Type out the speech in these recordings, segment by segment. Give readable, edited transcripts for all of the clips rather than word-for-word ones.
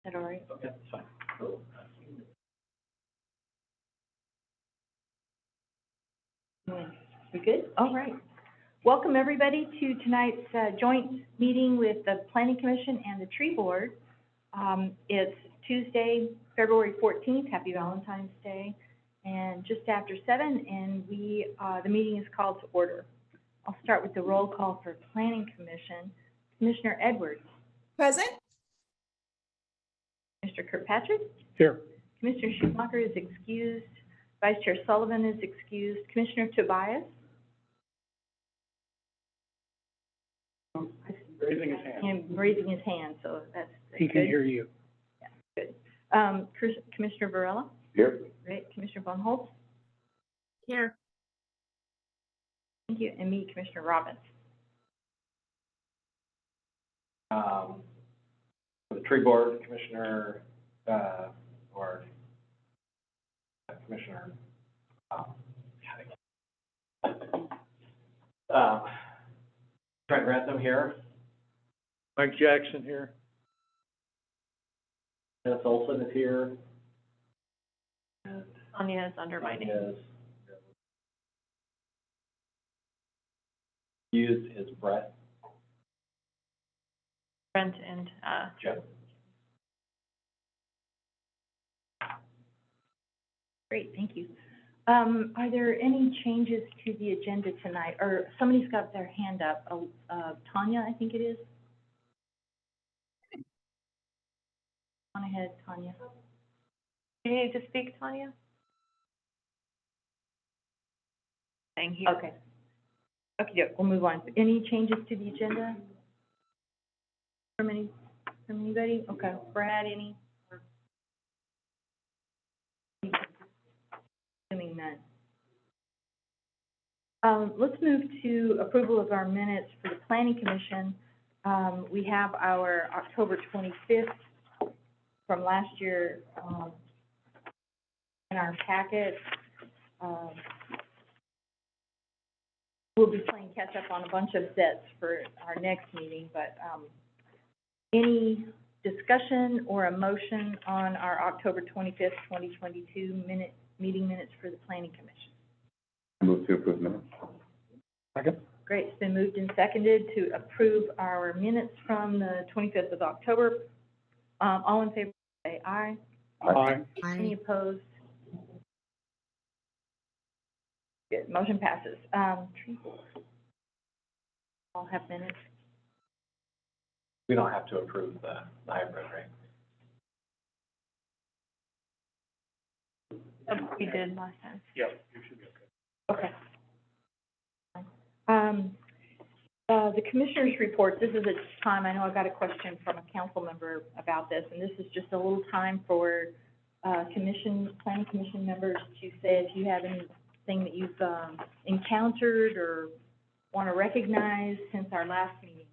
that all right? Okay, that's fine. We good? All right. Welcome, everybody, to tonight's joint meeting with the Planning Commission and the Tree Board. It's Tuesday, February 14th. Happy Valentine's Day. And just after 7, and the meeting is called to order. I'll start with the roll call for Planning Commission. Commissioner Edwards. Present. Mr. Kirkpatrick. Here. Commissioner Schumacher is excused. Vice Chair Sullivan is excused. Commissioner Tobias. Raising his hand. And raising his hand, so that's He can good. hear you. Yeah, good. Commissioner Varela. Here. Great. Commissioner Von Holtz. Here. Thank you. And me, Commissioner Robbins. For the tree board, Commissioner, Commissioner, Trent Grantham here, Mike Jackson here. Dennis Olson is here. And Anya is under my name. Hughes is Brett, Brent and, Jim. Great, thank you. Are there any changes to the agenda tonight? Or somebody's got their hand up, Tanya, I think it is. On ahead, Tanya. do you need to speak, Tanya? Thank you. Okay. Okay, we'll move on. Any changes to the agenda? From anybody? Okay, Brad, any? Assuming none. Let's move to approval of our minutes for the Planning Commission. We have our October 25th from last year, in our packet. We'll be playing catch up on a bunch of sets for our next meeting, but, any discussion or a motion on our October 25th, 2022 meeting minutes for the Planning Commission? Move to approve minutes. Second. Great, it's been moved and seconded to approve our minutes from the 25th of October. All in favor, say aye. Aye. Any opposed? Good, motion passes. Tree board. All have minutes. We don't have to approve the hybrid, right? We did last time. Yep, you should be okay. Okay. The commissioners' report, this is a time, I know I got a question from a council member about this, and this is just a little time for, planning commission members to say if you have anything that you've, encountered or want to recognize since our last meeting.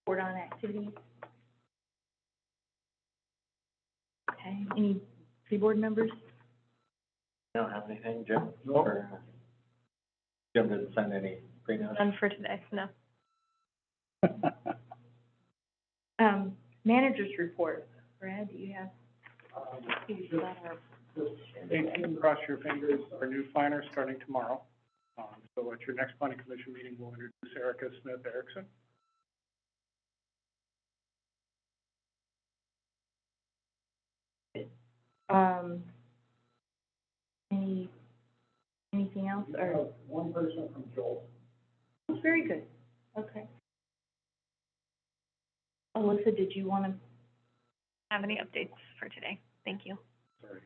Report on activities. Okay, any tree board members? Don't have anything, Jim? No. Or, Jim didn't send any pre-notice? None for today, no. Managers report. Brad, do you have? Cross your fingers, our new planner starting tomorrow. So at your next planning commission meeting, we'll introduce Erica Smith Erickson. Anything else, or? One person from Joel. That's very good, okay. Alyssa, did you want to, Have any updates for today? Thank you. Sorry.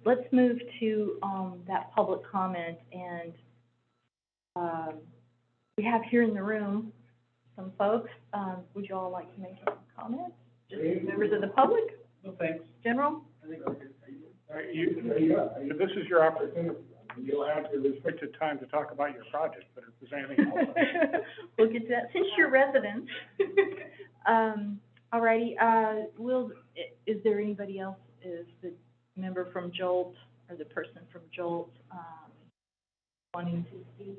let's move to, that public comment, and, we have here in the room some folks, would you all like to make any comments? Just members of the public, No, thanks. general? All right, this is your opportunity. You'll have your restricted time to talk about your project, but if there's anything else. We'll get to that, since you're residents. All righty, is there anybody else, is the member from Jolt, or the person from Jolt, wanting to speak?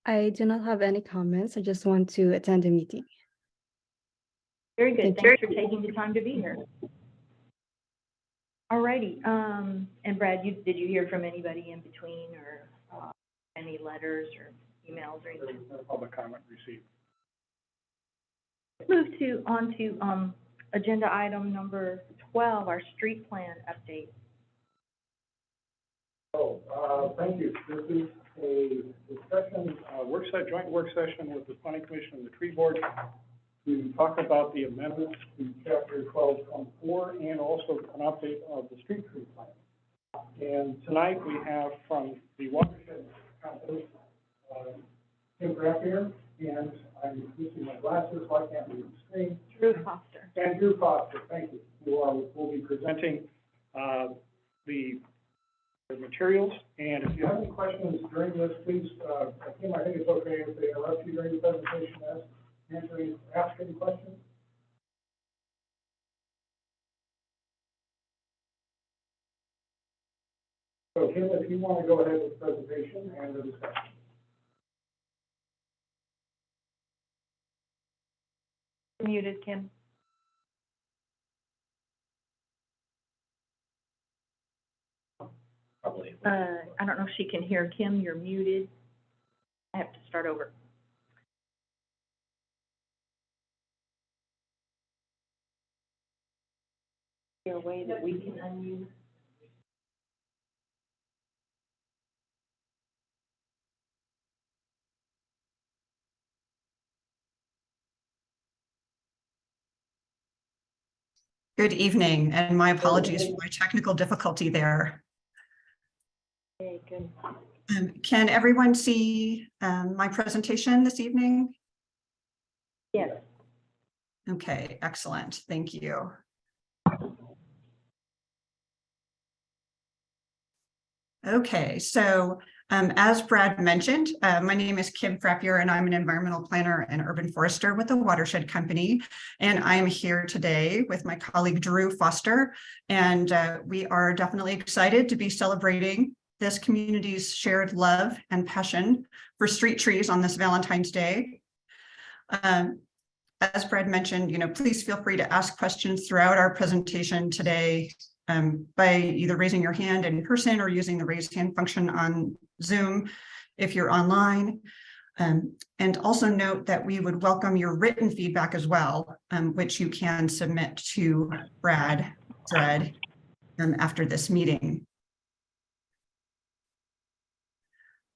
I do not have any comments. I just want to attend the meeting. Very good. Thank Thanks for taking the time to be here. All righty. And Brad, did you hear from anybody in between or any letters or emails or There anything? was no public comment received. Move on to agenda item number 12, our street plan update. Thank you. This is a discussion, joint work session with the planning commission and the tree board to talk about the amendments to chapter 12.4 and also an update of the street tree plan. And tonight we have from the watershed company, Kim Graffier, and I'm using my glasses, so I can't read the screen. Drew Foster. And Drew Foster, thank you, who will be presenting the materials. And if you have any questions during this, please, Kim, I think it's okay if they interrupt you during the presentation, ask any questions. So Kim, if you want to go ahead with the presentation and the discussion. Muted, Kim. Probably. I don't know if she can hear. Kim, you're muted. I have to start over. Is there a way that we can unmute? Good evening, and my apologies for my technical difficulty there. Okay, good. Can everyone see my presentation this evening? Yes. Okay, excellent. Thank you. Okay, so as Brad mentioned, my name is Kim Frappier, and I'm an environmental planner and urban forester with the Watershed Company. And I'm here today with my colleague Drew Foster, and we are definitely excited to be celebrating this community's shared love and passion for street trees on this Valentine's Day. As Brad mentioned, please feel free to ask questions throughout our presentation today by either raising your hand in person or using the raise hand function on Zoom if you're online. And also note that we would welcome your written feedback as well, which you can submit to Brad thread after this meeting.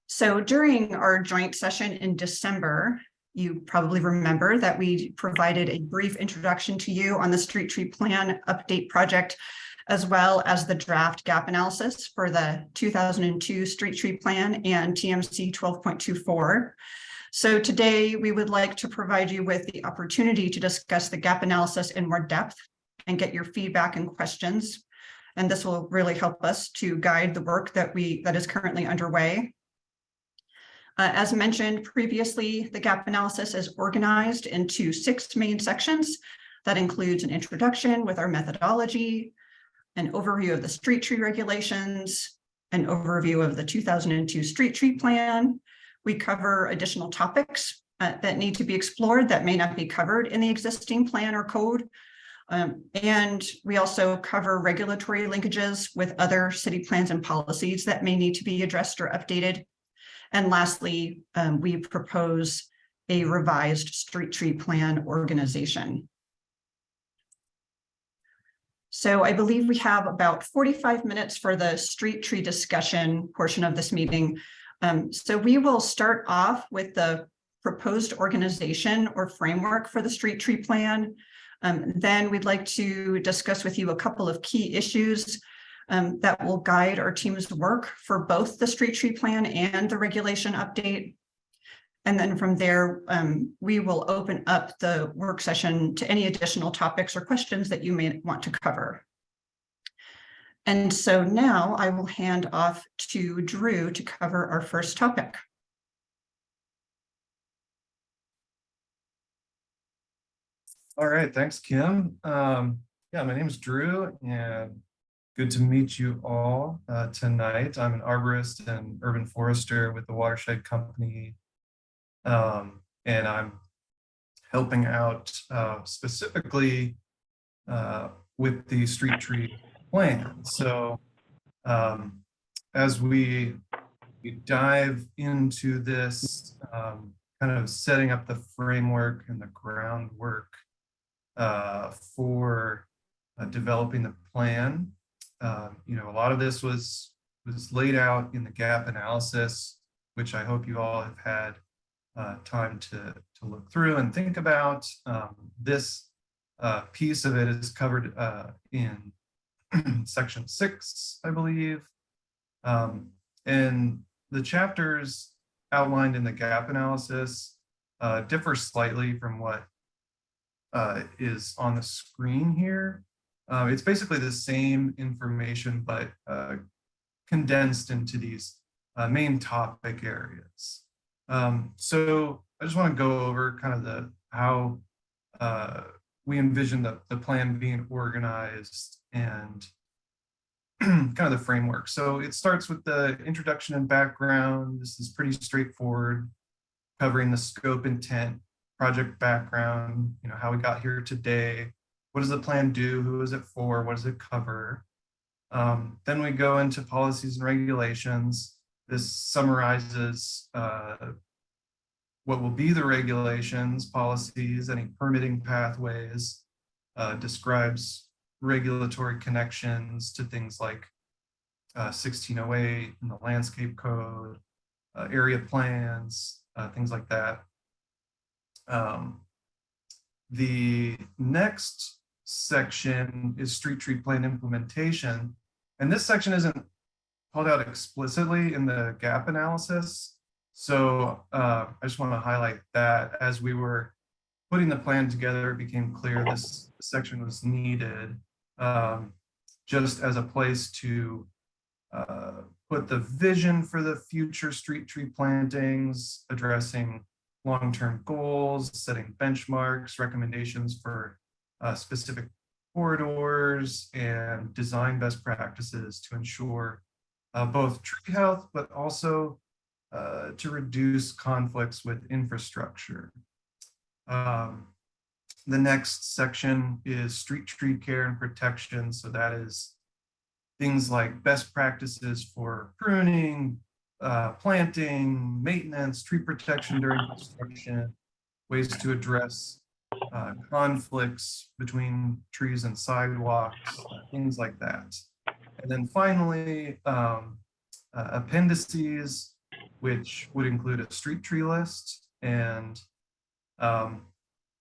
So during our joint session in December, you probably remember that we provided a brief introduction to you on the street tree plan update project, as well as the draft gap analysis for the 2002 street tree plan and TMC 12.24. So today we would like to provide you with the opportunity to discuss the gap analysis in more depth and get your feedback and questions. And this will really help us to guide the work that is currently underway. As mentioned previously, the gap analysis is organized into 6 main sections. That includes an introduction with our methodology, an overview of the street tree regulations, an overview of the 2002 street tree plan. We cover additional topics that need to be explored that may not be covered in the existing plan or code. And we also cover regulatory linkages with other city plans and policies that may need to be addressed or updated. And lastly, we propose a revised street tree plan organization. So I believe we have about 45 minutes for the street tree discussion portion of this meeting. So we will start off with the proposed organization or framework for the street tree plan. Then we'd like to discuss with you a couple of key issues that will guide our team's work for both the street tree plan and the regulation update. And then from there, we will open up the work session to any additional topics or questions that you may want to cover. And so now I will hand off to Drew to cover our first topic. All right, thanks, Kim. Yeah, my name is Drew, and good to meet you all tonight. I'm an arborist and urban forester with the Watershed Company And I'm helping out specifically with the street tree plan. So as we dive into this, kind of setting up the framework and the groundwork for developing the plan. You know, a lot of this was laid out in the gap analysis, which I hope you all have had time to look through and think about. This piece of it is covered in section 6, I believe. And the chapters outlined in the gap analysis differ slightly from what is on the screen here. It's basically the same information, but condensed into these main topic areas. So I just want to go over kind of how we envision the plan being organized and kind of the framework. So it starts with the introduction and background. This is pretty straightforward, covering the scope, intent, project background, you know, how we got here today. What does the plan do? Who is it for? What does it cover? Then we go into policies and regulations. This summarizes what will be the regulations, policies, any permitting pathways, describes regulatory connections to things like 1608 and the landscape code, area plans, things like that. The next section is street tree plan implementation. And this section isn't called out explicitly in the gap analysis. So I just want to highlight that as we were putting the plan together, it became clear this section was needed just as a place to put the vision for the future street tree plantings, addressing long-term goals, setting benchmarks, recommendations for specific corridors, and design best practices to ensure both tree health, but also to reduce conflicts with infrastructure. The next section is street tree care and protection. So that is things like best practices for pruning, planting, maintenance, tree protection during construction, ways to address conflicts between trees and sidewalks, things like that. And then finally, appendices, which would include a street tree list. And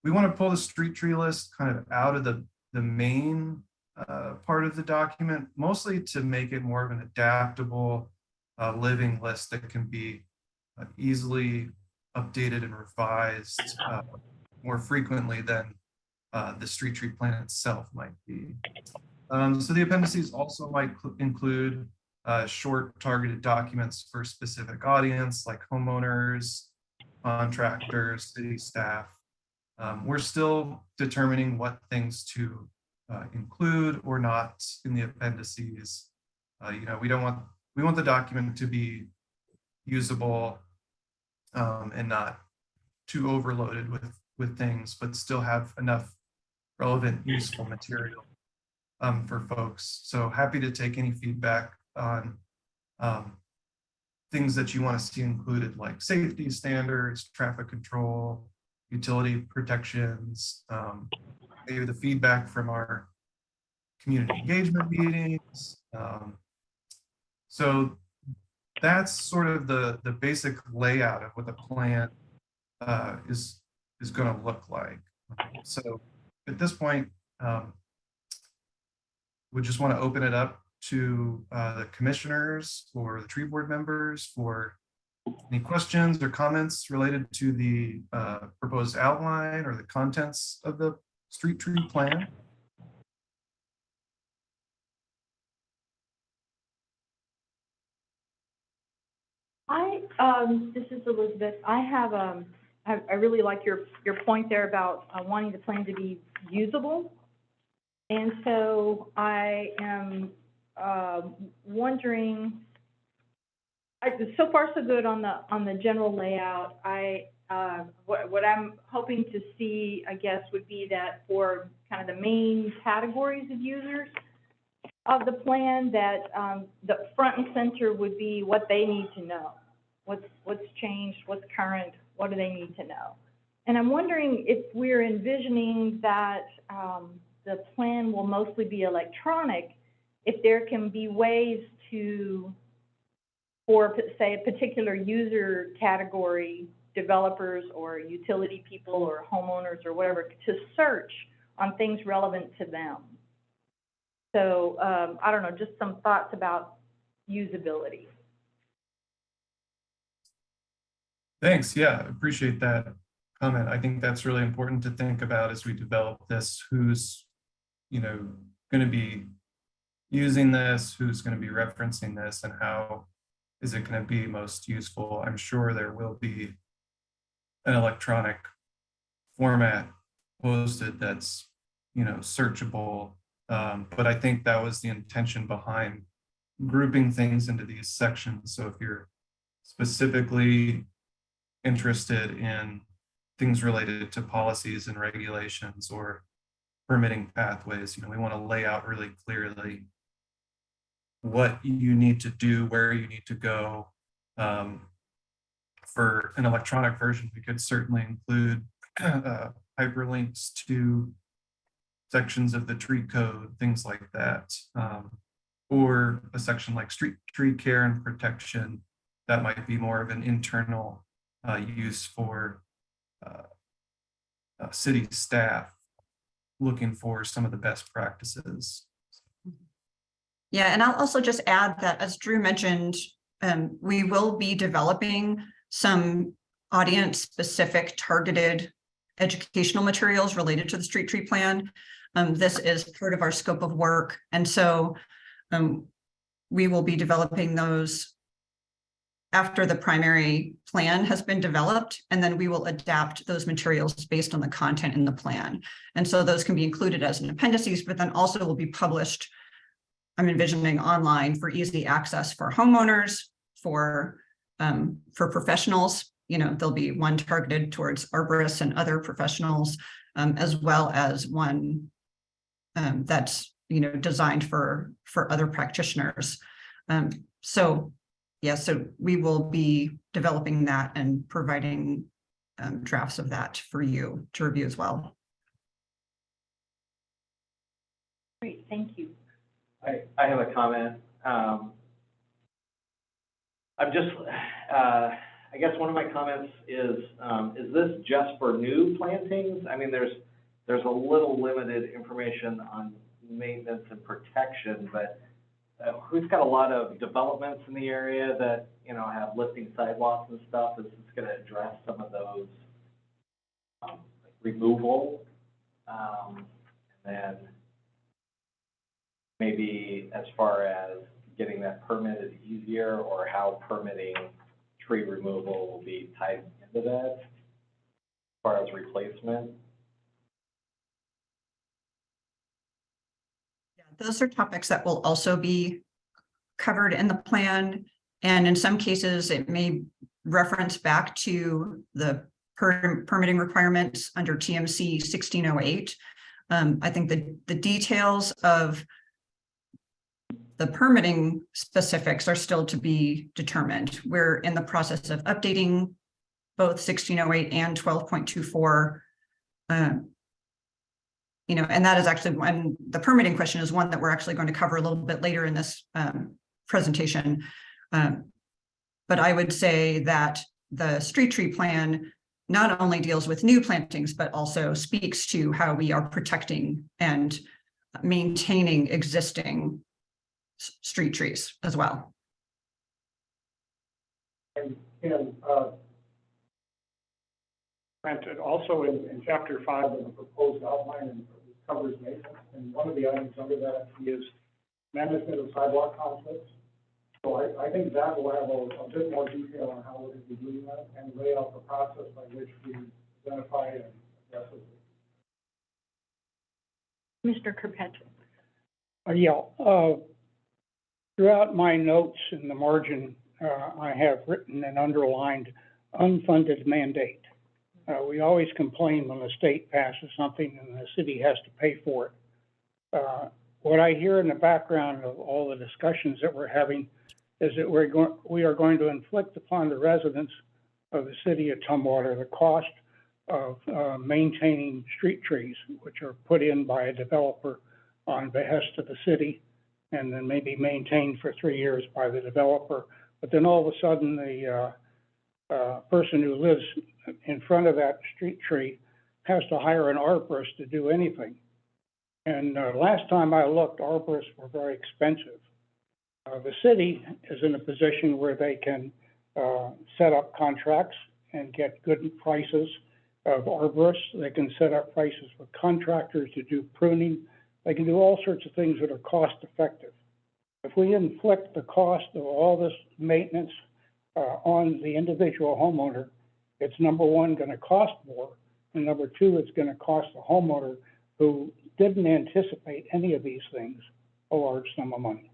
we want to pull the street tree list kind of out of the main part of the document, mostly to make it more of an adaptable living list that can be easily updated and revised more frequently than the street tree plan itself might be. So the appendices also might include short targeted documents for specific audience like homeowners, contractors, city staff. We're still determining what things to include or not in the appendices. You know, we want the document to be usable and not too overloaded with things, but still have enough relevant, useful material for folks. So happy to take any feedback on things that you want to see included, like safety standards, traffic control, utility protections, maybe the feedback from our community engagement meetings. So that's sort of the basic layout of what the plan is going to look like. So at this point, we just want to open it up to the commissioners or the tree board members for any questions or comments related to the proposed outline or the contents of the street tree plan. This is Elizabeth. I have, I really like your point there about wanting the plan to be usable. And so I am wondering, so far so good on the general layout. I what I'm hoping to see, I guess, would be that for kind of the main categories of users of the plan, that, the front and center would be what they need to know. What's changed, what's current, what do they need to know? And I'm wondering if we're envisioning that, the plan will mostly be electronic, if there can be ways to, for, say, a particular user category, developers or utility people or homeowners or whatever, to search on things relevant to them. So, I don't know, just some thoughts about usability. Thanks. Yeah, appreciate that comment. I think that's really important to think about as we develop this. Who's, going to be using this? Who's going to be referencing this? And how is it going to be most useful? I'm sure there will be an electronic format posted that's, searchable. But I think that was the intention behind grouping things into these sections. So if you're specifically interested in things related to policies and regulations or permitting pathways, we want to lay out really clearly what you need to do, where you need to go. For an electronic version, we could certainly include hyperlinks to sections of the tree code, things like that. Or a section like street tree care and protection, that might be more of an internal use for city staff looking for some of the best practices. Yeah, and I'll also just add that, as Drew mentioned, we will be developing some audience-specific targeted educational materials related to the street tree plan. This is part of our scope of work, and so we will be developing those after the primary plan has been developed, and then we will adapt those materials based on the content in the plan. And so those can be included as an appendices, but then also will be published, I'm envisioning, online for easy access for homeowners, for professionals. There'll be one targeted towards arborists and other professionals, as well as one that's designed for other practitioners. So we will be developing that and providing drafts of that for you to review as well. Great, thank you. I have a comment. I'm just, I guess one of my comments is this just for new plantings? I mean, there's a little limited information on maintenance and protection, but we've got a lot of developments in the area that, have lifting sidewalks and stuff. Is this going to address some of those like removal? And then maybe as far as getting that permitted easier, or how permitting tree removal will be tied into that as far as replacement. Those are topics that will also be covered in the plan. And in some cases, it may reference back to the permitting requirements under TMC 1608. I think the details of the permitting specifics are still to be determined. We're in the process of updating both 1608 and 12.24. And that is actually one, the permitting question is one that we're actually going to cover a little bit later in this presentation. But I would say that the street tree plan not only deals with new plantings, but also speaks to how we are protecting and maintaining existing street trees as well. And granted, also in chapter 5 of the proposed outline, and it covers maintenance, and one of the items under that is management of sidewalk conflicts. So I think that will have a bit more detail on how we're going to be doing that and lay out the process by which we identify and address it. Mr. Kirkpatrick. Throughout my notes in the margin, I have written and underlined unfunded mandate. We always complain when the state passes something and the city has to pay for it. What I hear in the background of all the discussions that we're having is that we are going to inflict upon the residents of the city of Tumwater the cost of maintaining street trees, which are put in by a developer on behest of the city, and then maybe maintained for 3 years by the developer. But then all of a sudden, the person who lives in front of that street tree has to hire an arborist to do anything. And last time I looked, arborists were very expensive. The city is in a position where they can set up contracts and get good prices of arborists. They can set up prices with contractors to do pruning. They can do all sorts of things that are cost effective. If we inflict the cost of all this maintenance on the individual homeowner, it's number one, going to cost more, and number two, it's going to cost the homeowner who didn't anticipate any of these things a large sum of money.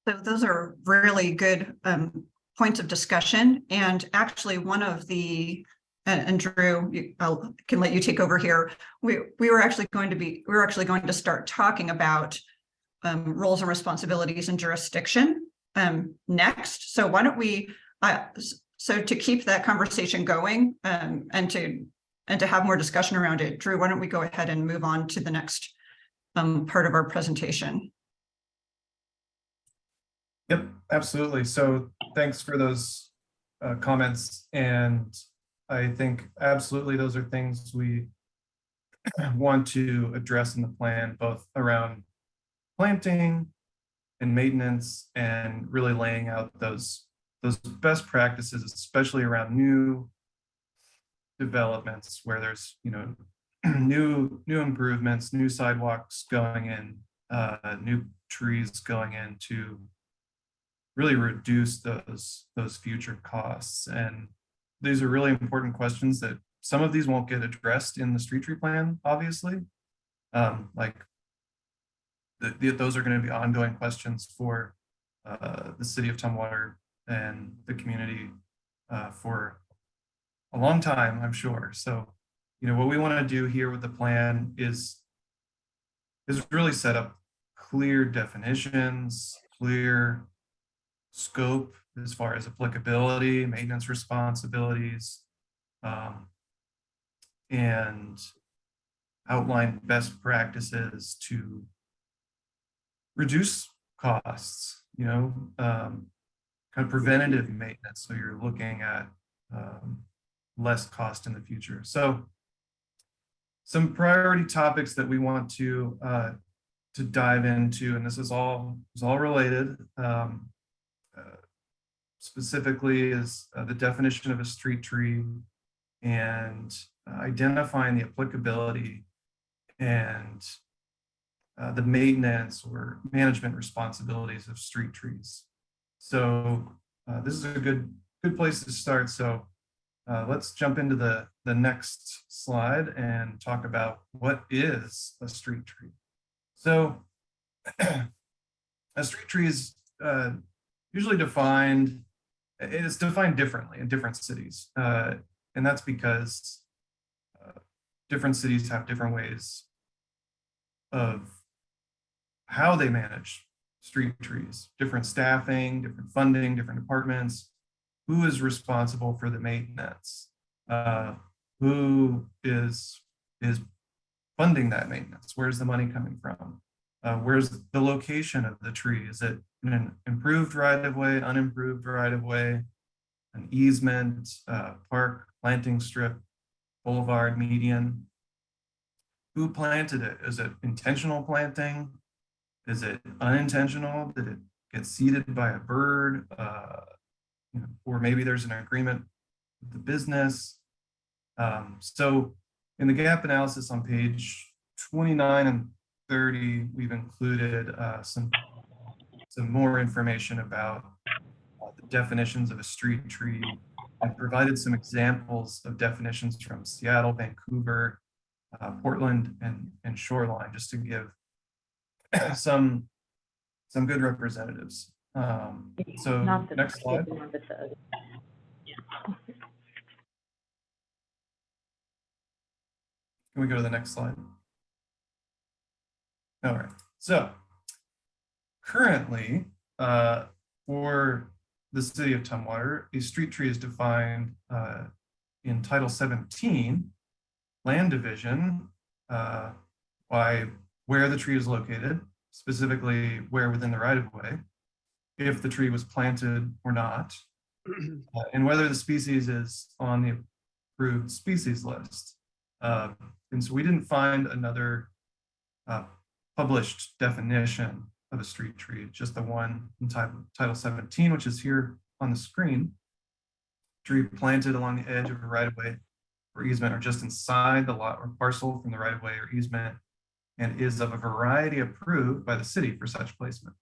So those are really good points of discussion. And actually one of the, and Drew, I can let you take over here. We were actually going to start talking about roles and responsibilities and jurisdiction next. So why don't we, so to keep that conversation going and to have more discussion around it, Drew, why don't we go ahead and move on to the next part of our presentation? Yep, absolutely. So thanks for those comments. And I think absolutely those are things we want to address in the plan, both around planting and maintenance, and really laying out those best practices, especially around new developments where there's, you know, new improvements, new sidewalks going in, new trees going in to really reduce those future costs. And these are really important questions that some of these won't get addressed in the street tree plan, obviously. Those are going to be ongoing questions for the city of Tumwater and the community for a long time, I'm sure. So, you know, what we want to do here with the plan is really set up clear definitions, clear scope as far as applicability, maintenance responsibilities, and outline best practices to reduce costs, you know, kind of preventative maintenance. So you're looking at less cost in the future. So some priority topics that we want to dive into, and this is all related, specifically is the definition of a street tree and identifying the applicability and the maintenance or management responsibilities of street trees. So this is a good place to start. So let's jump into the next slide and talk about what is a street tree. So a street tree is usually defined, it's defined differently in different cities. And that's because different cities have different ways of how they manage street trees, different staffing, different funding, different departments. Who is responsible for the maintenance? Who is funding that maintenance? Where's the money coming from? Where's the location of the tree? Is it in an improved right-of-way, unimproved right-of-way, an easement, park, planting strip, boulevard, median? Who planted it? Is it intentional planting? Is it unintentional? Did it get seeded by a bird? You know, or maybe there's an agreement with the business. So in the gap analysis on page 29 and 30, we've included some more information about the definitions of a street tree and provided some examples of definitions from Seattle, Vancouver, Portland, and Shoreline, just to give some good representatives. So Not the next slide. one, but the- Can we go to the next slide? All right, so currently, for the city of Tumwater, a street tree is defined in Title 17, land division, by where the tree is located, specifically where within the right of way, if the tree was planted or not, and whether the species is on the approved species list. And so we didn't find another published definition of a street tree, just the one in Title 17, which is here on the screen. Tree planted along the edge of a right of way or easement or just inside the lot or parcel from the right of way or easement, and is of a variety approved by the city for such placement.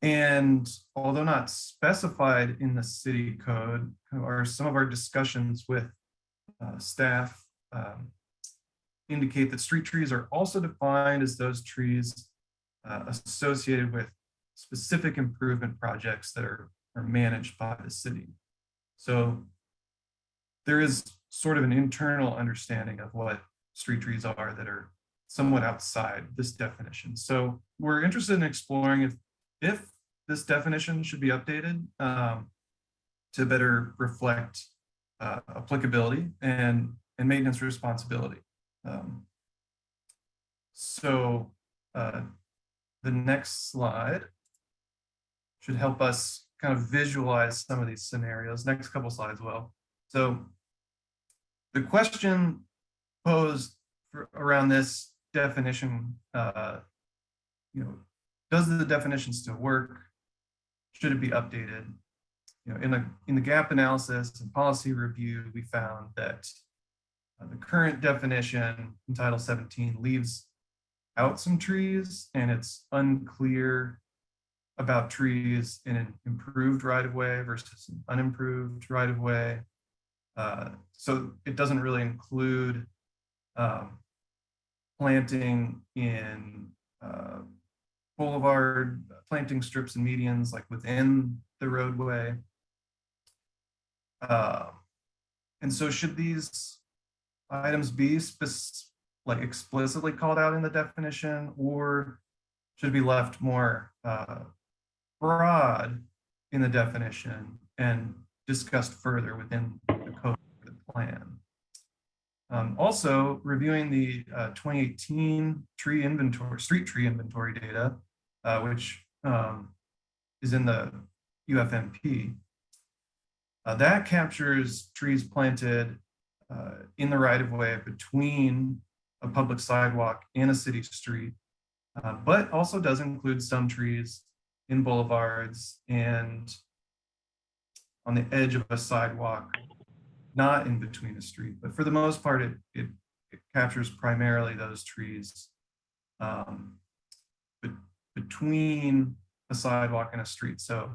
And although not specified in the city code, or some of our discussions with staff indicate that street trees are also defined as those trees associated with specific improvement projects that are managed by the city. So there is sort of an internal understanding of what street trees are that are somewhat outside this definition. So we're interested in exploring if this definition should be updated to better reflect applicability and maintenance responsibility. So the next slide should help us kind of visualize some of these scenarios. Next couple slides will. So the question posed around this definition, you know, does the definition still work? Should it be updated? You know, in the gap analysis and policy review, we found that the current definition in Title 17 leaves out some trees, and it's unclear about trees in an improved right-of-way versus an unimproved right-of-way. So it doesn't really include planting in boulevard, planting strips and medians like within the roadway. And so should these items be explicitly called out in the definition, or should it be left more broad in the definition and discussed further within the code of the plan? Also, reviewing the 2018 street tree inventory data, which is in the UFMP, that captures trees planted in the right of way between a public sidewalk and a city street, but also does include some trees in boulevards and on the edge of a sidewalk, not in between a street. But for the most part, it captures primarily those trees between a sidewalk and a street. So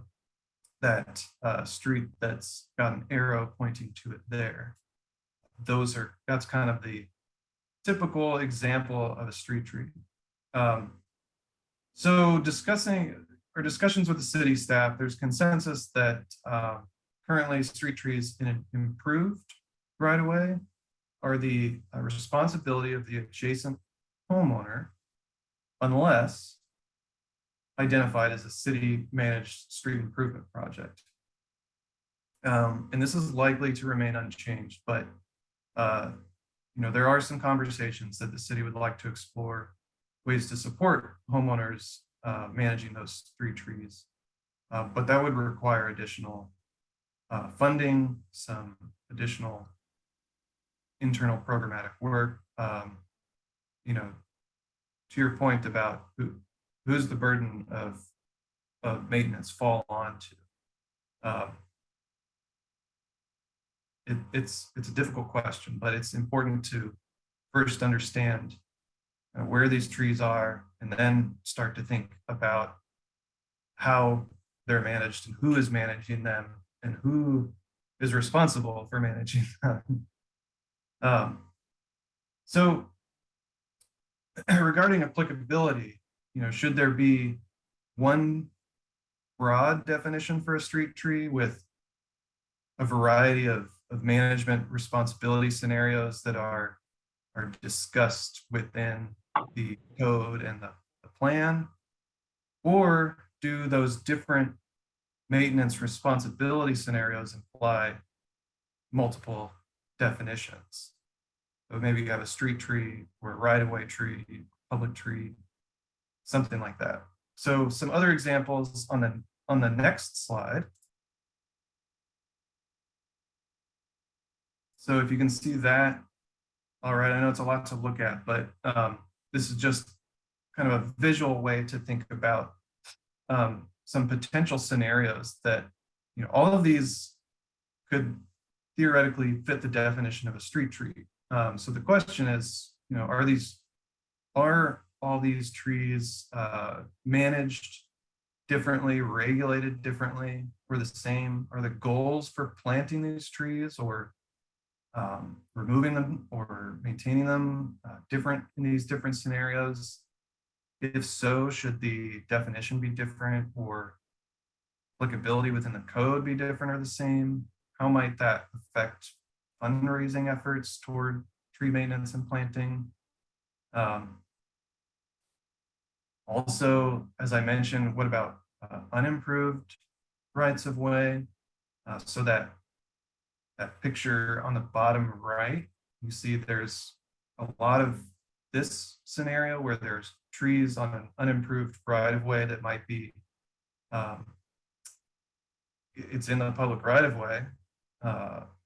that street that's got an arrow pointing to it there, that's kind of the typical example of a street tree. So discussions with the city staff, there's consensus that currently street trees in an improved right-of-way are the responsibility of the adjacent homeowner unless identified as a city managed street improvement project. And this is likely to remain unchanged, but you know, there are some conversations that the city would like to explore ways to support homeowners managing those street trees. But that would require additional funding, some additional internal programmatic work. You know, to your point about who's the burden of maintenance fall on to. It's a difficult question, but it's important to first understand where these trees are and then start to think about how they're managed and who is managing them and who is responsible for managing them. So regarding applicability, you know, should there be one broad definition for a street tree with a variety of management responsibility scenarios that are discussed within the code and the plan? Or do those different maintenance responsibility scenarios imply multiple definitions? So maybe you have a street tree or a right-of-way tree, public tree, something like that. So some other examples on the next slide. So if you can see that, all right, I know it's a lot to look at, but this is just kind of a visual way to think about some potential scenarios that, all of these could theoretically fit the definition of a street tree. So the question is, are all these trees managed differently, regulated differently, or the same? Are the goals for planting these trees or removing them or maintaining them different in these different scenarios? If so, should the definition be different or applicability within the code be different or the same? How might that affect fundraising efforts toward tree maintenance and planting? Also, as I mentioned, what about unimproved rights of way? So that picture on the bottom right, you see there's a lot of this scenario where there's trees on an unimproved right of way that might be, it's in the public right of way,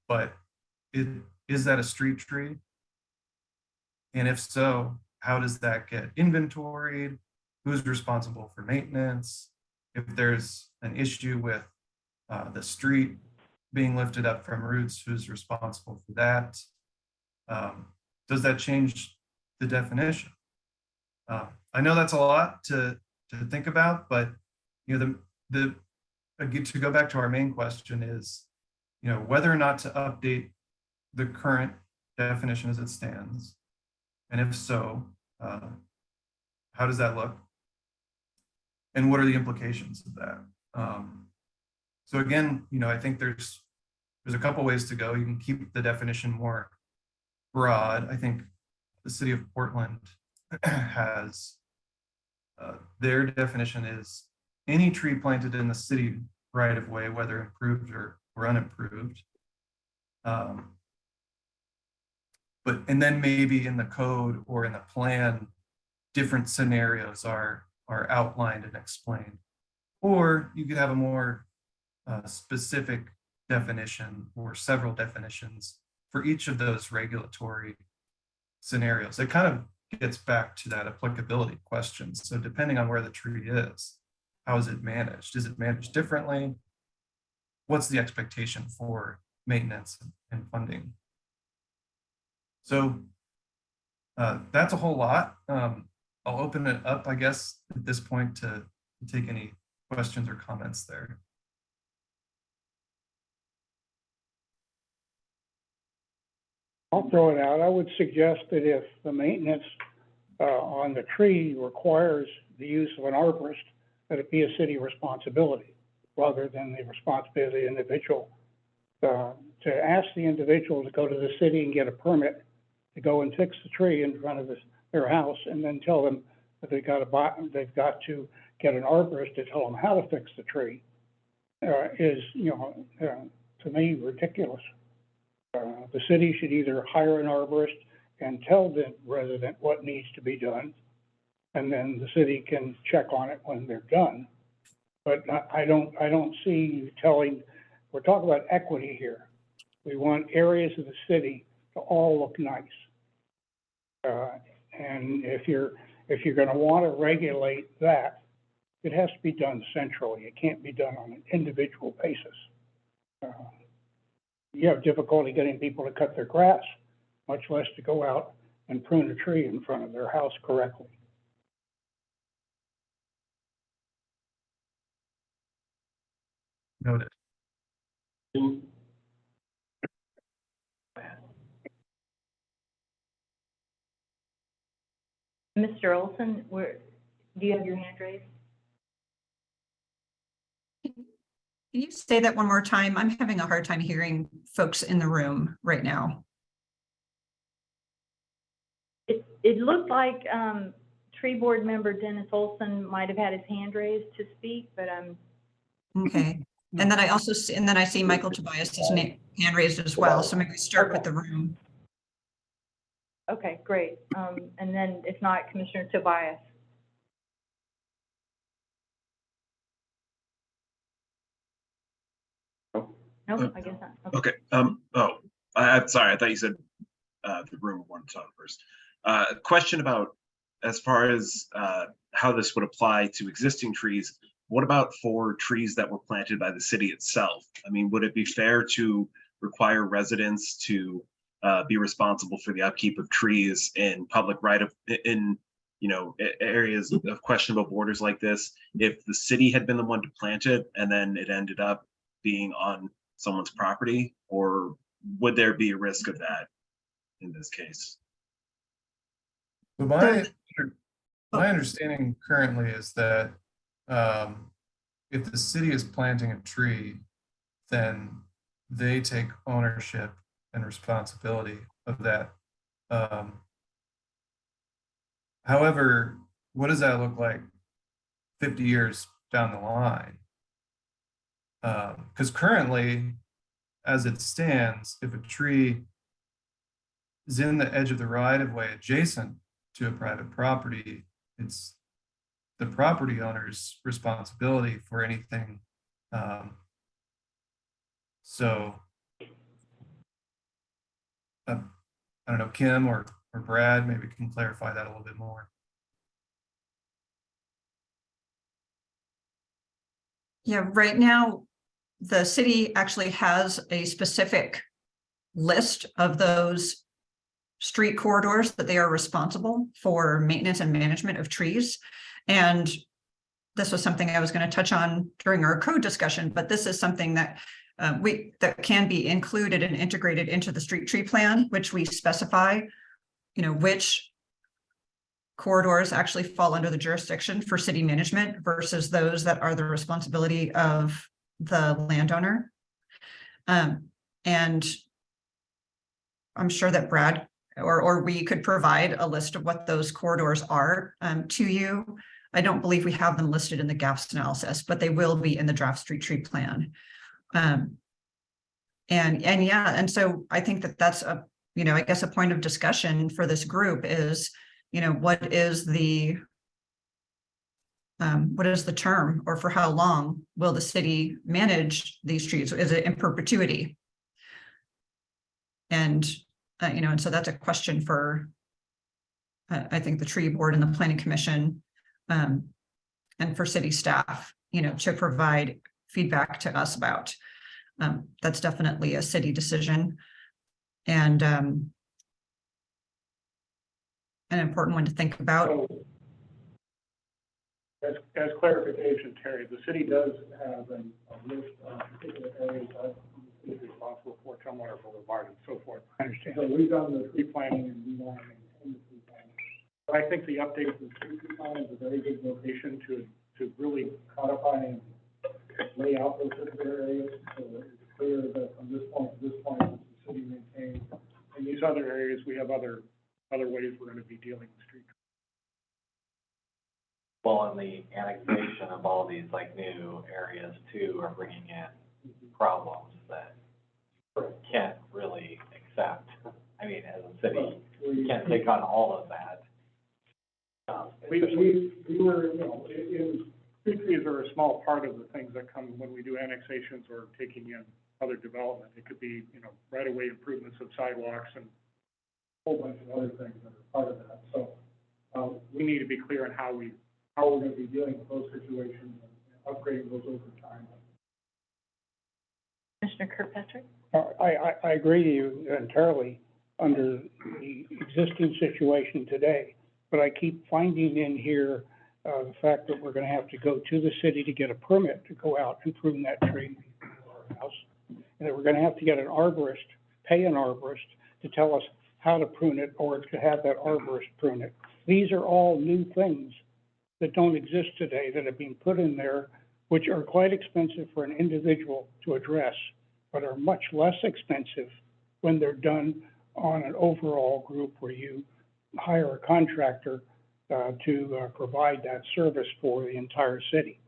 but is that a street tree? And if so, how does that get inventoried? Who's responsible for maintenance? If there's an issue with the street being lifted up from roots, who's responsible for that? Does that change the definition? I know that's a lot to think about, but to go back to our main question is, whether or not to update the current definition as it stands, and if so, how does that look? And what are the implications of that? So again, I think there's a couple ways to go. You can keep the definition more broad. I think the city of Portland has their definition is any tree planted in the city right of way, whether improved or unimproved. And then maybe in the code or in the plan, different scenarios are outlined and explained. Or you could have a more specific definition or several definitions for each of those regulatory scenarios. It kind of gets back to that applicability question. So depending on where the tree is, how is it managed? Is it managed differently? What's the expectation for maintenance and funding? So that's a whole lot. I'll open it up, I guess, at this point to take any questions or comments there. I'll throw it out. I would suggest that if the maintenance on the tree requires the use of an arborist, that it be a city responsibility rather than the responsibility of the individual. To ask the individual to go to the city and get a permit to go and fix the tree in front of their house and then tell them that they've got to get an arborist to tell them how to fix the tree is, to me, ridiculous. The city should either hire an arborist and tell the resident what needs to be done, and then the city can check on it when they're done. But I don't see you telling, we're talking about equity here. We want areas of the city to all look nice. And if you're going to want to regulate that, it has to be done centrally. It can't be done on an individual basis. You have difficulty getting people to cut their grass, much less to go out and prune a tree in front of their house correctly. Noted. Mr. Olson, do you have your hand raised? Can you say that one more time? I'm having a hard time hearing folks in the room right now. It looked like, tree board member Dennis Olson might have had his hand raised to speak, but, Okay. And then I also see, and then I see Michael Tobias's hand raised as well. So maybe start with the room. okay, great. And then if not, Commissioner Tobias. Nope, I guess not. Okay. I'm sorry, I thought you said, the room wanted to talk first. Question about, as far as, how this would apply to existing trees, what about for trees that were planted by the city itself? I mean, would it be fair to require residents to, be responsible for the upkeep of trees in public in, areas of questionable borders like this, if the city had been the one to plant it and then it ended up being on someone's property, or would there be a risk of that in this case? So my understanding currently is that if the city is planting a tree, then they take ownership and responsibility of that. However, what does that look like 50 years down the line? Because currently, as it stands, if a tree is in the edge of the right of way adjacent to a private property, it's the property owner's responsibility for anything. So I don't know, Kim or Brad maybe can clarify that a little bit more. Yeah, right now, the city actually has a specific list of those street corridors that they are responsible for maintenance and management of trees. And this was something I was going to touch on during our code discussion, but this is something that that can be included and integrated into the street tree plan, which we specify, which corridors actually fall under the jurisdiction for city management versus those that are the responsibility of the landowner. And I'm sure that Brad or we could provide a list of what those corridors are to you. I don't believe we have them listed in the gaps analysis, but they will be in the draft street tree plan. And so I think that that's a, I guess a point of discussion for this group is, what is the term, or for how long will the city manage these trees? Is it in perpetuity? And, and so that's a question for, I think, the tree board and the planning commission, and for city staff, to provide feedback to us about. That's definitely a city decision, and an important one to think about. So, as clarification, Terry, the city does have a list of particular areas that is responsible for Tumwater Boulevard and so forth. I understand. So we've done the tree planting and we want to maintain the tree planting. But I think the update to the street tree plan is a very good location to really codify and lay out those particular areas. So it's clear that from this point to this point, the city maintains. In these other areas, we have other ways we're going to be dealing with street. Well, and the annexation of all these like new areas too are bringing in problems that can't really accept. I mean, as a city, you can't take on all of that. We were, street trees are a small part of the things that come when we do annexations or taking in other development. It could be, right-of-way improvements of sidewalks and a whole bunch of other things that are part of that. So, we need to be clear on how we're going to be dealing with those situations and upgrading those over time. Commissioner Kirkpatrick? I agree with you entirely under the existing situation today, but I keep finding in here the fact that we're going to have to go to the city to get a permit to go out and prune that tree in our house, and that we're going to have to get an arborist, pay an arborist to tell us how to prune it or to have that arborist prune it. These are all new things that don't exist today that have been put in there which are quite expensive for an individual to address, but are much less expensive when they're done on an overall group where you hire a contractor to provide that service for the entire city.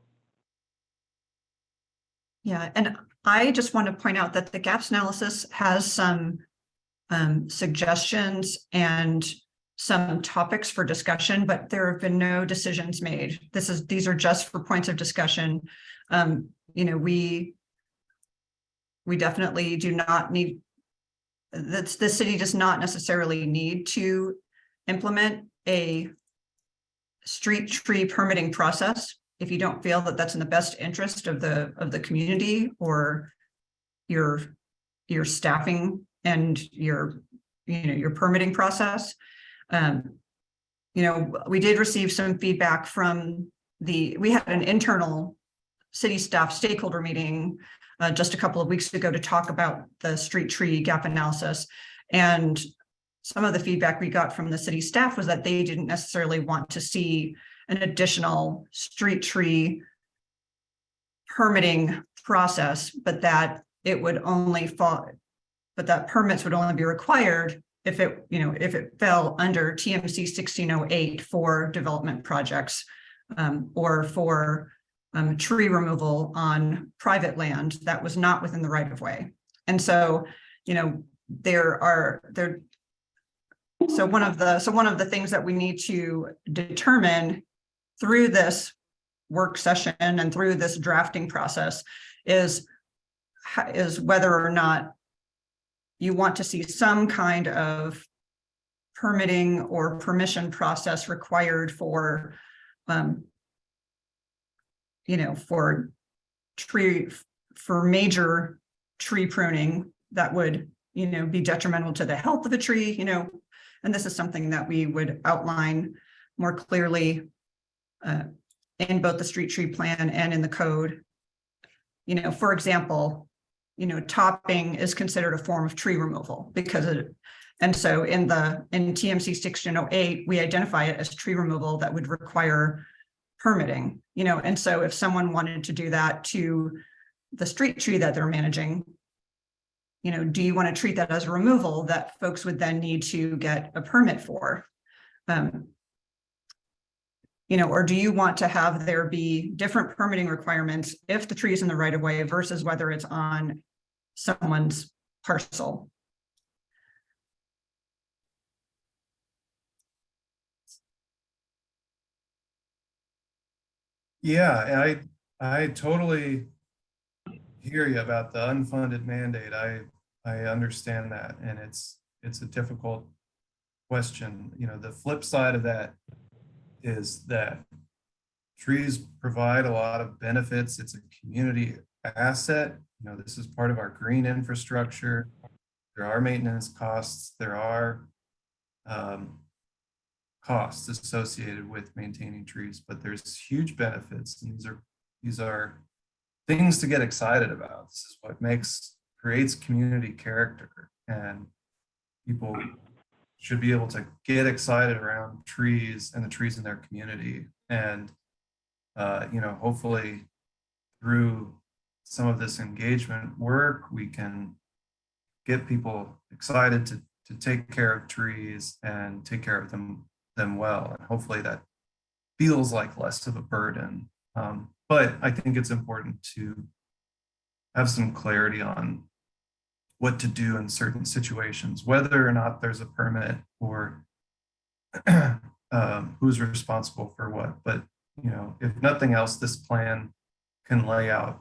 Yeah, and I just want to point out that the gaps analysis has some suggestions and some topics for discussion, but there have been no decisions made. These are just for points of discussion. You know, we definitely do not need, the city does not necessarily need to implement a street tree permitting process if you don't feel that that's in the best interest of the community or your staffing and your permitting process. You know, we did receive some feedback from we had an internal city staff stakeholder meeting just a couple of weeks ago to talk about the street tree gap analysis. And some of the feedback we got from the city staff was that they didn't necessarily want to see an additional street tree permitting process, but that it would only fall, but that permits would only be required if it fell under TMC 1608 for development projects or for tree removal on private land that was not within the right of way. And so, you know, so one of the things that we need to determine through this work session and through this drafting process is whether or not you want to see some kind of permitting or permission process required for, for major tree pruning that would, be detrimental to the health of a tree, and this is something that we would outline more clearly in both the street tree plan and in the code. For example, topping is considered a form of tree removal and so in TMC 1608, we identify it as tree removal that would require permitting, and so if someone wanted to do that to the street tree that they're managing, do you want to treat that as a removal that folks would then need to get a permit for? Or do you want to have there be different permitting requirements if the tree is in the right of way versus whether it's on someone's parcel? Yeah, I totally hear you about the unfunded mandate. I understand that, and it's a difficult question. The flip side of that is that trees provide a lot of benefits. It's a community asset. This is part of our green infrastructure. There are maintenance costs. There are costs associated with maintaining trees, but there's huge benefits, and these are things to get excited about. This is what creates community character, and people should be able to get excited around trees and the trees in their community. And hopefully through some of this engagement work, we can get people excited to take care of trees and take care of them well. And hopefully that feels like less of a burden. But I think it's important to have some clarity on what to do in certain situations, whether or not there's a permit or who's responsible for what. But, if nothing else, this plan can lay out,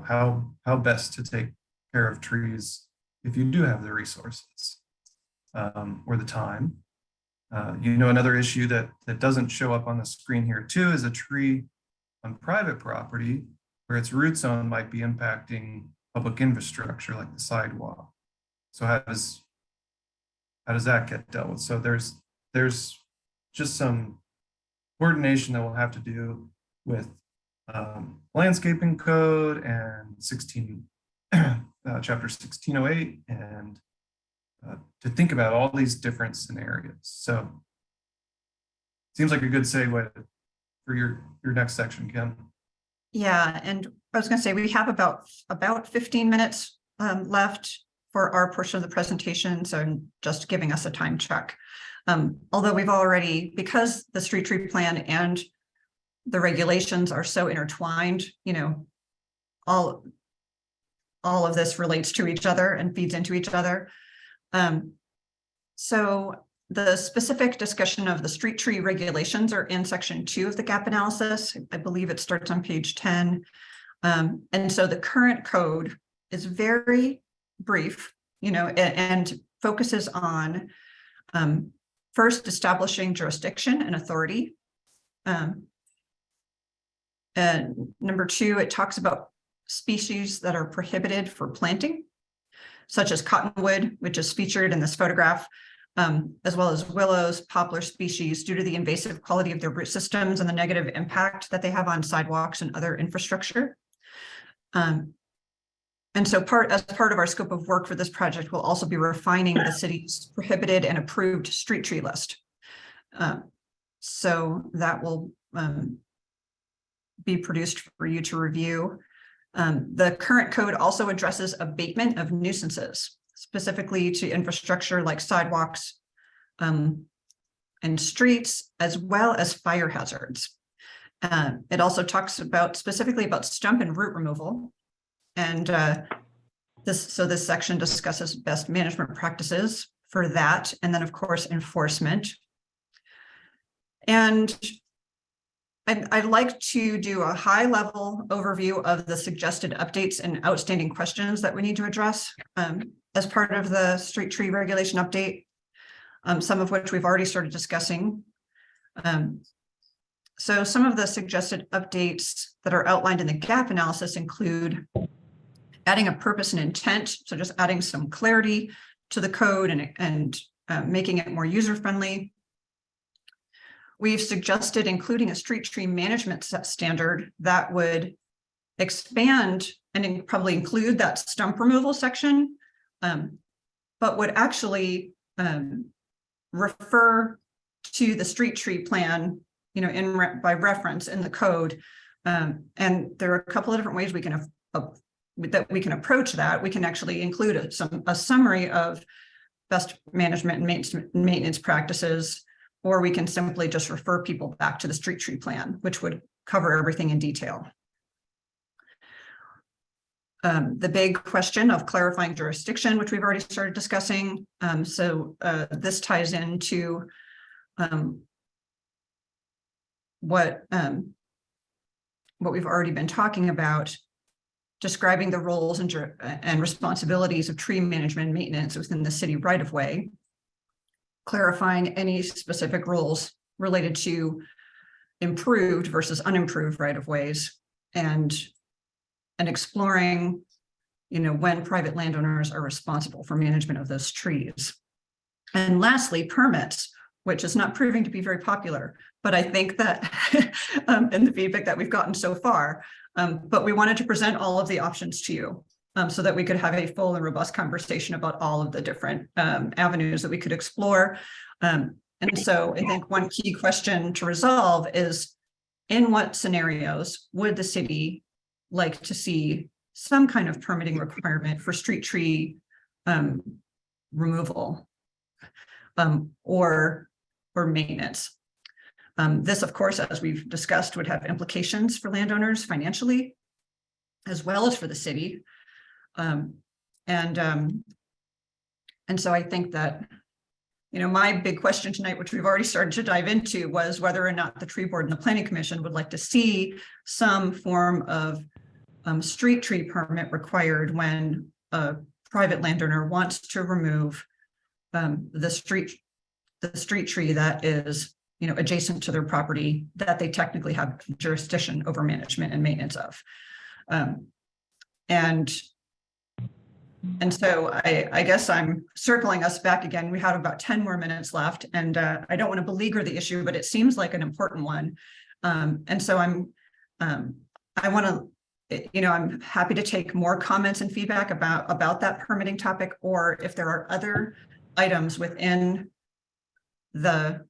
how best to take care of trees if you do have the resources or the time. Another issue that doesn't show up on the screen here too is a tree on private property where its root zone might be impacting public infrastructure like the sidewalk. So how does that get dealt with? So there's just some coordination that we'll have to do with landscaping code and chapter 1608, and to think about all these different scenarios. So seems like a good segue for your next section, Kim. Yeah, and I was gonna say, we have about 15 minutes left for our portion of the presentation, so I'm just giving us a time check. Although we've already, because the street tree plan and the regulations are so intertwined, you know, all of this relates to each other and feeds into each other. So the specific discussion of the street tree regulations are in section 2 of the gap analysis. I believe it starts on page 10. And so the current code is very brief, you know, and focuses on first establishing jurisdiction and authority. And number 2, it talks about species that are prohibited for planting, such as cottonwood, which is featured in this photograph, as well as willows, poplar species, due to the invasive quality of their root systems and the negative impact that they have on sidewalks and other infrastructure. And so as part of our scope of work for this project, we'll also be refining the city's prohibited and approved street tree list. So that will be produced for you to review. The current code also addresses abatement of nuisances, specifically to infrastructure like sidewalks and streets, as well as fire hazards. It also talks specifically about stump and root removal. And this section discusses best management practices for that. And then, of course, enforcement. And I'd like to do a high-level overview of the suggested updates and outstanding questions that we need to address as part of the street tree regulation update, some of which we've already started discussing. So some of the suggested updates that are outlined in the gap analysis include adding a purpose and intent, so just adding some clarity to the code and making it more user-friendly. We've suggested including a street tree management standard that would expand and probably include that stump removal section, but would actually refer to the street tree plan, you know, by reference in the code. And there are a couple of different ways we can approach that. We can actually include a summary of best management and maintenance practices, or we can simply just refer people back to the street tree plan, which would cover everything in detail. The big question of clarifying jurisdiction, which we've already started discussing. This ties into what we've already been talking about, describing the roles and responsibilities of tree management and maintenance within the city right-of-way, clarifying any specific rules related to improved versus unimproved right-of-ways, and exploring, you know, when private landowners are responsible for management of those trees. And lastly, permits, which is not proving to be very popular, but I think that in the feedback that we've gotten so far, but we wanted to present all of the options to you so that we could have a full and robust conversation about all of the different avenues that we could explore. And so I think one key question to resolve is, in what scenarios would the city like to see some kind of permitting requirement for street tree removal or maintenance? This, of course, as we've discussed, would have implications for landowners financially, as well as for the city. And so I think that, you know, my big question tonight, which we've already started to dive into, was whether or not the tree board and the planning commission would like to see some form of street tree permit required when a private landowner wants to remove the street tree that is, you know, adjacent to their property that they technically have jurisdiction over management and maintenance of. And so I guess I'm circling us back again. We have about 10 more minutes left, and I don't want to beleaguer the issue, but it seems like an important one. And so I want to, you know, I'm happy to take more comments and feedback about that permitting topic, or if there are other items within the,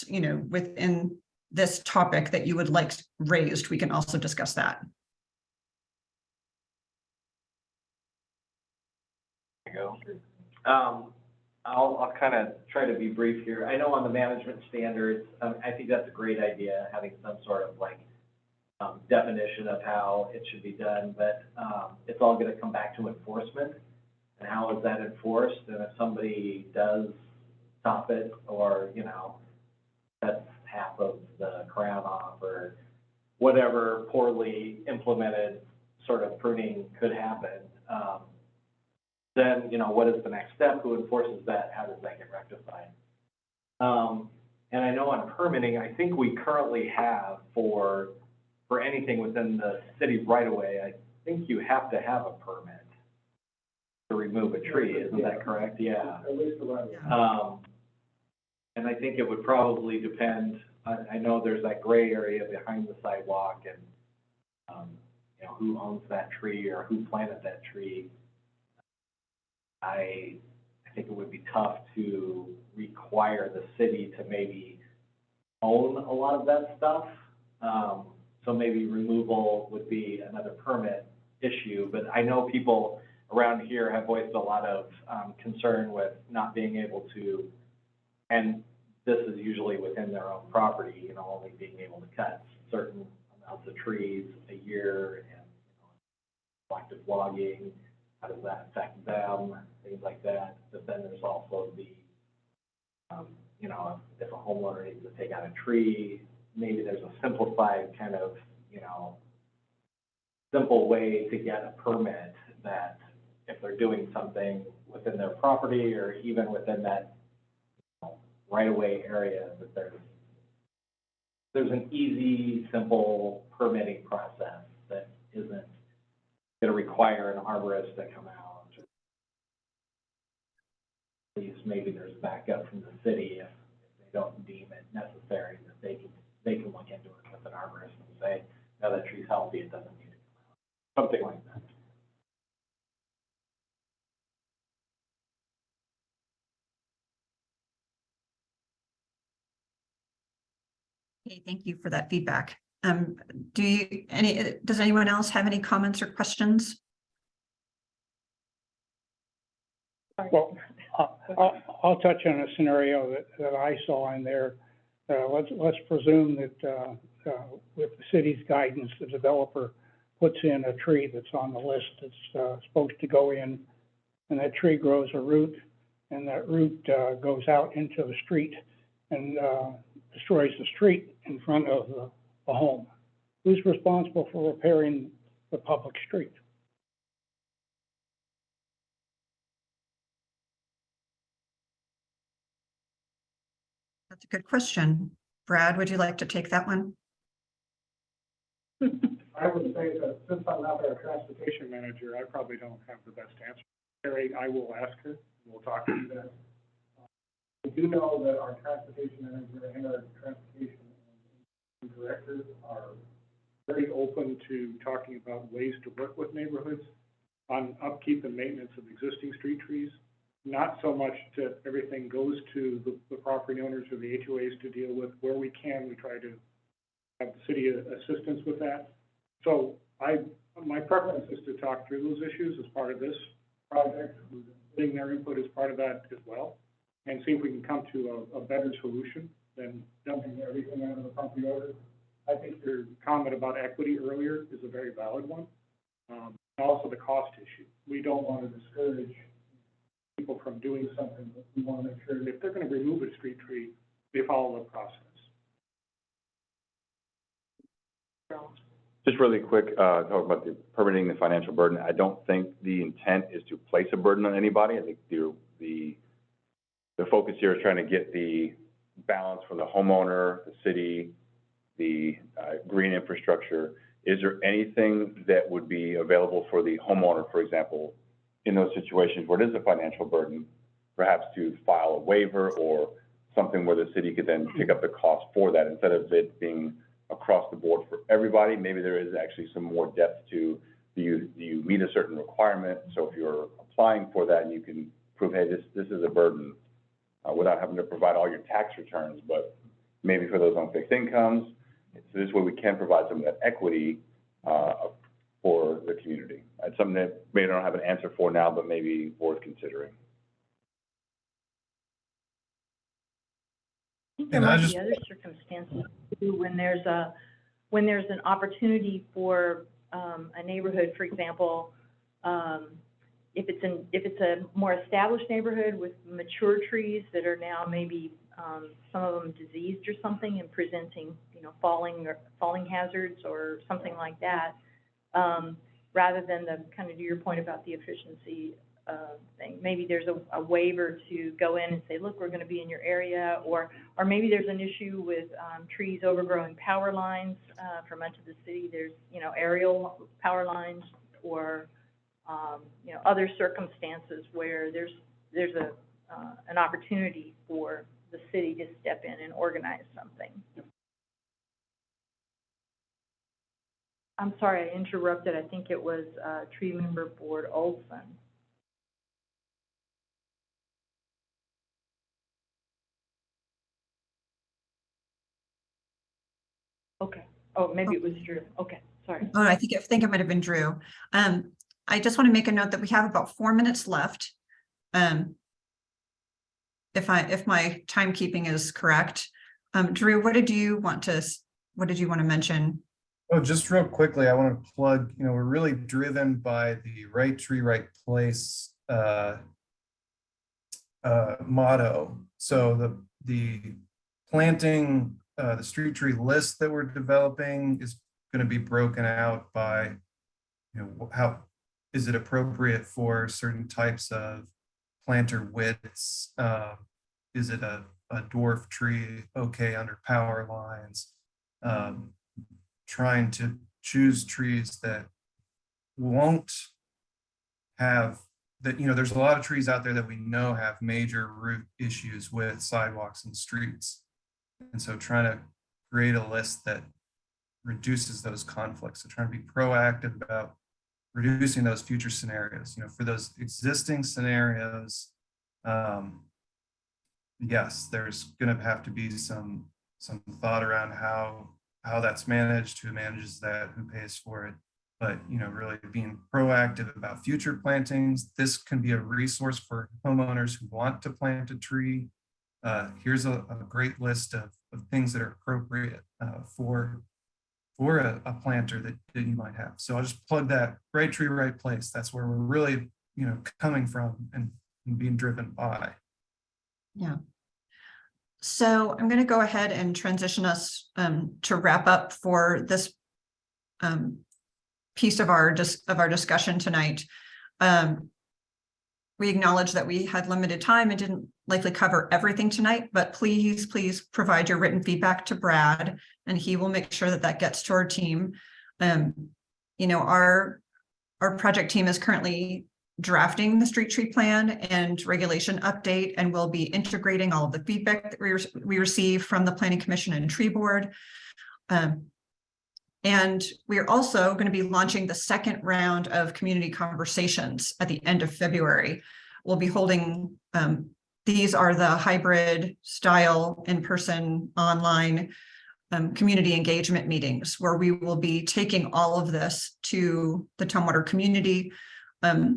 you know, within this topic that you would like raised, we can also discuss that. There you go. I'll kind of try to be brief here. I know on the management standards, I think that's a great idea, having some sort of like definition of how it should be done, but it's all going to come back to enforcement. And how is that enforced? And if somebody does stop it, or, you know, that's half of the crown off, or whatever poorly implemented sort of pruning could happen, then, you know, what is the next step? Who enforces that? How does that get rectified? And I know on permitting, I think we currently have for anything within the city right away, I think you have to have a permit to remove a tree. Isn't that correct? Yeah. At least the right way. And I think it would probably depend, I know there's that gray area behind the sidewalk and, you know, who owns that tree or who planted that tree. I think it would be tough to require the city to maybe own a lot of that stuff. So maybe removal would be another permit issue, but I know people around here have voiced a lot of concern with not being able to, and this is usually within their own property, you know, only being able to cut certain amounts of trees a year, and, you know, selective logging, how does that affect them, things like that. But then there's also the, you know, if a homeowner needs to take out a tree, maybe there's a simplified kind of, you know, simple way to get a permit that if they're doing something within their property or even within that, you know, right-of-way area, that there's an easy, simple permitting process that isn't going to require an arborist to come out. At least maybe there's backup from the city if they don't deem it necessary, that they can look into it with an arborist and say, no, that tree's healthy, it doesn't need to come out. Something like that. Okay, thank you for that feedback. Does anyone else have any comments or questions? Well, I'll touch on a scenario that I saw in there. Let's presume that with the city's guidance, the developer puts in a tree that's on the list that's supposed to go in, and that tree grows a root, and that root goes out into the street and destroys the street in front of the home. Who's responsible for repairing the public street? That's a good question. Brad, would you like to take that one? I would say that since I'm not our transportation manager, I probably don't have the best answer. Terry, I will ask her, and we'll talk to you then. I do know that our transportation manager and our transportation director are very open to talking about ways to work with neighborhoods on upkeep and maintenance of existing street trees. Not so much that everything goes to the property owners or the HOAs to deal with. Where we can, we try to have city assistance with that. So my preference is to talk through those issues as part of this project, getting their input as part of that as well, and see if we can come to a better solution than dumping everything out of the property owner. I think your comment about equity earlier is a very valid one. And also the cost issue. We don't want to discourage people from doing something, but we want to make sure that if they're going to remove a street tree, they follow the process. Just really quick, talk about the permitting, the financial burden. I don't think the intent is to place a burden on anybody. I think the focus here is trying to get the balance for the homeowner, the city, the green infrastructure. Is there anything that would be available for the homeowner, for example, in those situations where it is a financial burden, perhaps to file a waiver or something where the city could then pick up the cost for that instead of it being across the board for everybody? Maybe there is actually some more depth to, do you meet a certain requirement? So if you're applying for that and you can prove, hey, this is a burden, without having to provide all your tax returns, but maybe for those on fixed incomes. So this way we can provide some of that equity, for the community. It's something that maybe I don't have an answer for now, but maybe worth considering. I think there And I might just- be other circumstances too, when there's an opportunity for, a neighborhood, for example, if it's a more established neighborhood with mature trees that are now maybe, some of them diseased or something and presenting, falling hazards or something like that, rather than the, kind of to your point about the efficiency, thing. Maybe there's a waiver to go in and say, look, we're gonna be in your area, or maybe there's an issue with, trees overgrowing power lines, for much of the city. There's, aerial power lines, or, other circumstances where there's an opportunity for the city to step in and organize something. I'm sorry, I interrupted. I think it was, Tree Member Board Olson. Okay. Oh, maybe it was Drew. Okay, sorry. Oh, I think it might have been Drew. I just want to make a note that we have about 4 minutes left. If my timekeeping is correct. Drew, what did you want to mention? Oh, just real quickly, I want to plug, we're really driven by the right tree, right place motto. So the planting, the street tree list that we're developing is going to be broken out by, how is it appropriate for certain types of planter widths? Is it a dwarf tree okay under power lines? Trying to choose trees that won't have that, there's a lot of trees out there that we know have major root issues with sidewalks and streets. And so trying to create a list that reduces those conflicts. So trying to be proactive about reducing those future scenarios, for those existing scenarios. Yes, there's going to have to be some thought around how that's managed, who manages that, who pays for it. But, really being proactive about future plantings. This can be a resource for homeowners who want to plant a tree. Here's a great list of things that are appropriate for a planter that you might have. So I'll just plug that right tree, right place. That's where we're really, coming from and being driven by. Yeah. So I'm going to go ahead and transition us to wrap up for this piece of our discussion tonight. We acknowledge that we had limited time and didn't likely cover everything tonight, but please provide your written feedback to Brad, and he will make sure that gets to our team. Our project team is currently drafting the street tree plan and regulation update, and we'll be integrating all of the feedback that we receive from the Planning Commission and Tree Board. And we're also going to be launching the second round of community conversations at the end of February. We'll be holding, these are the hybrid style in-person online community engagement meetings, where we will be taking all of this to the Tumwater community.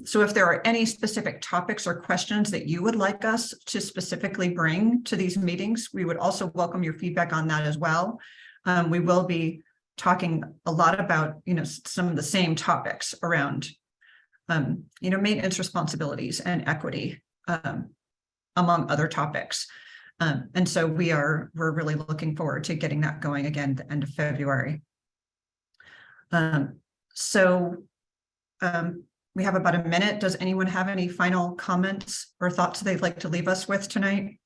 So if there are any specific topics or questions that you would like us to specifically bring to these meetings, we would also welcome your feedback on that as well. We will be talking a lot about, some of the same topics around, maintenance responsibilities and equity, among other topics. And so we're really looking forward to getting that going again at the end of February. We have about a minute. Does anyone have any final comments or thoughts they'd like to leave us with tonight?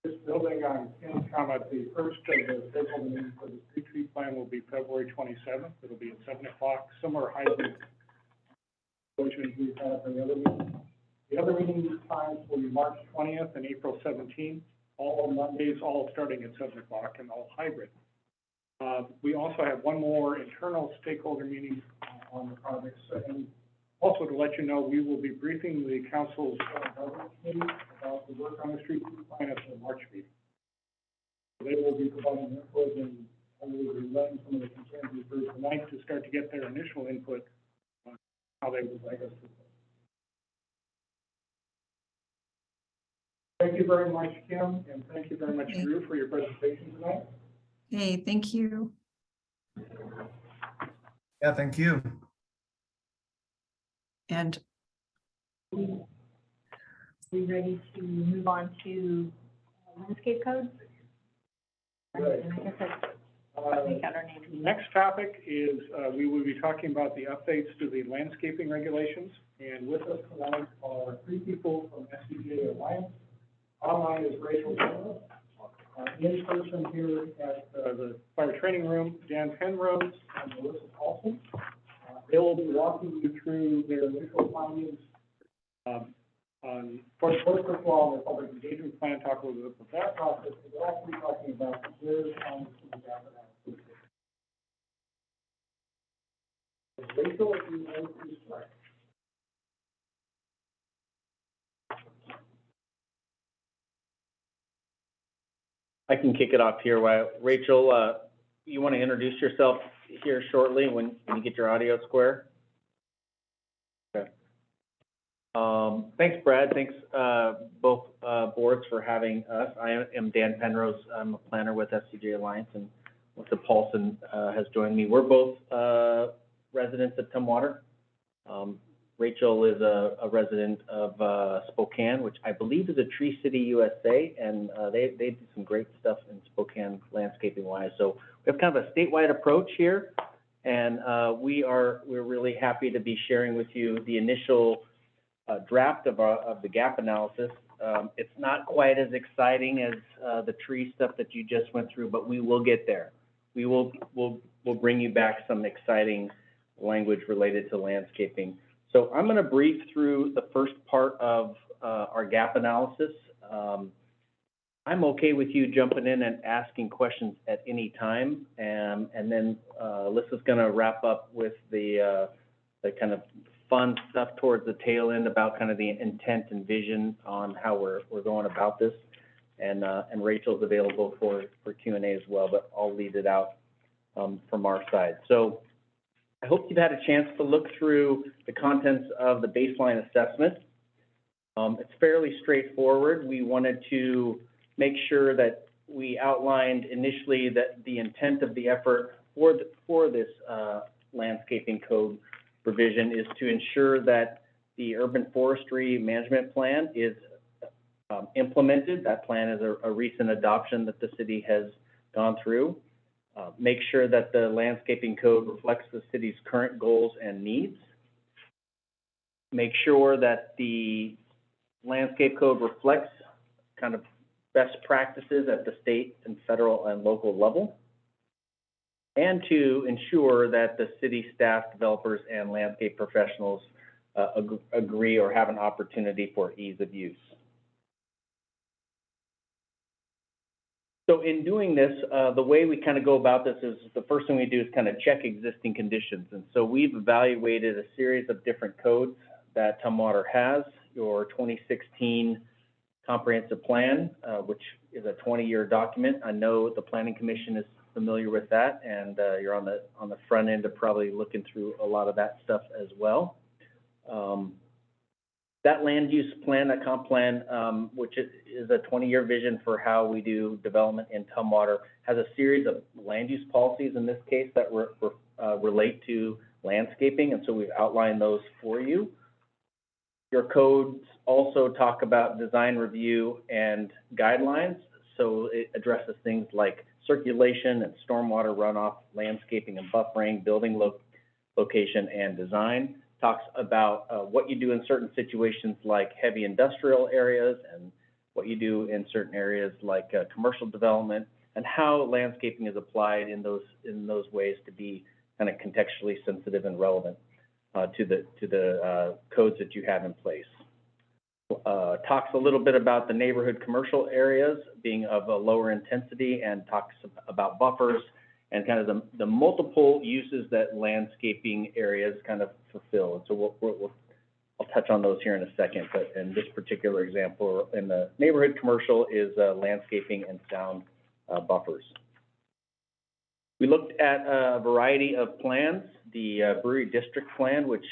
Just building on Ken's comment, the first of the scheduled meeting for the street tree plan will be February 27th. It'll be at 7 o'clock, similar hybrid version we've had for the other meetings. The other meeting times will be March 20th and April 17th, all Mondays, all starting at 7 o'clock and all hybrid. We also have one more internal stakeholder meeting on the project, and Also, to let you know, we will be briefing the council's government committee about the work on the street plan at the March meeting. So they will be providing input and I will be letting some of the concerns we've heard tonight to start to get their initial input on how they would like us to. Thank you very much, Kim, and thank you very much, Drew, for your presentation tonight. Hey, thank you. Yeah, thank you. And We ready to move on to landscape codes? Right. And I guess that's, we got our name. Next topic is, we will be talking about the updates to the landscaping regulations. And with us tonight are three people from SCGA Alliance. Online is Rachel Taylor. In person here at the fire training room, Dan Penrose and Melissa Paulson. They will be walking you through their initial findings on, first of all, their public engagement plan, talk a little bit about that process, but we're also talking about where on the gap analysis. Rachel, if you want to start. I can kick it off here. While Rachel, you want to introduce yourself here shortly when you get your audio square? Okay. Thanks, Brad. Thanks, both boards for having us. I am Dan Penrose. I'm a planner with SCGA Alliance, and Melissa Paulson has joined me. We're both residents of Tumwater. Rachel is a resident of Spokane, which I believe is a Tree City, USA, and they do some great stuff in Spokane landscaping-wise. So we have kind of a statewide approach here, and we're really happy to be sharing with you the initial draft of the gap analysis. It's not quite as exciting as the tree stuff that you just went through, but we will get there. We'll bring you back some exciting language related to landscaping. So I'm going to brief through the first part of our gap analysis. I'm okay with you jumping in and asking questions at any time, and then Alyssa's going to wrap up with the kind of fun stuff towards the tail end about kind of the intent and vision on how we're going about this, and Rachel's available for Q&A as well, but I'll lead it out from our side. So I hope you've had a chance to look through the contents of the baseline assessment. It's fairly straightforward. We wanted to make sure that we outlined initially that the intent of the effort for this landscaping code provision is to ensure that the urban forestry management plan is implemented. That plan is a recent adoption that the city has gone through. Make sure that the landscaping code reflects the city's current goals and needs. Make sure that the landscape code reflects kind of best practices at the state and federal and local level. And to ensure that the city staff, developers, and landscape professionals agree or have an opportunity for ease of use. So in doing this, the way we kind of go about this is the first thing we do is kind of check existing conditions. And so we've evaluated a series of different codes that Tumwater has. Your 2016 comprehensive plan, which is a 20-year document. I know the Planning Commission is familiar with that, and you're on the front end of probably looking through a lot of that stuff as well. That land use plan, that comp plan, which is a 20-year vision for how we do development in Tumwater, has a series of land use policies in this case that relate to landscaping, and so we've outlined those for you. Your codes also talk about design review and guidelines, so it addresses things like circulation and stormwater runoff, landscaping and buffering, building location and design. Talks about what you do in certain situations like heavy industrial areas and what you do in certain areas like commercial development, and how landscaping is applied in those ways to be kind of contextually sensitive and relevant to the codes that you have in place. Talks a little bit about the neighborhood commercial areas being of a lower intensity, and talks about buffers and kind of the multiple uses that landscaping areas kind of fulfill. And so I'll touch on those here in a second, but in this particular example, in the neighborhood commercial is landscaping and sound buffers. We looked at a variety of plans, the Brewery District Plan, which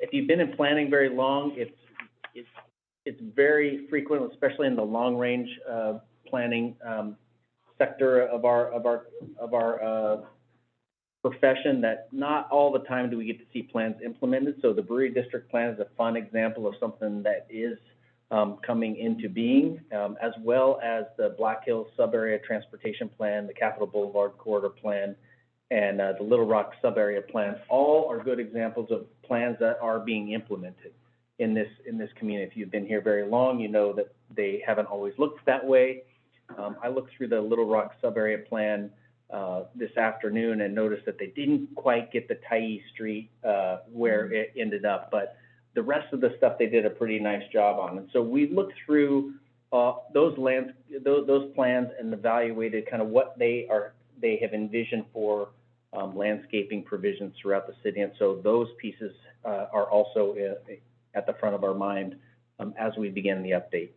if you've been in planning very long, it's very frequent, especially in the long range planning sector of our profession, that not all the time do we get to see plans implemented. So the Brewery District Plan is a fun example of something that is coming into being, as well as the Black Hills Sub-Area Transportation Plan, the Capitol Boulevard Corridor Plan, and the Little Rock Sub-Area Plan. All are good examples of plans that are being implemented in this community. If you've been here very long, you know that they haven't always looked that way. I looked through the Little Rock Sub-Area Plan this afternoon and noticed that they didn't quite get the Tyee Street where it ended up, but the rest of the stuff they did a pretty nice job on. And so we looked through those plans and evaluated kind of what they have envisioned for landscaping provisions throughout the city. And so those pieces are also at the front of our mind as we begin the update.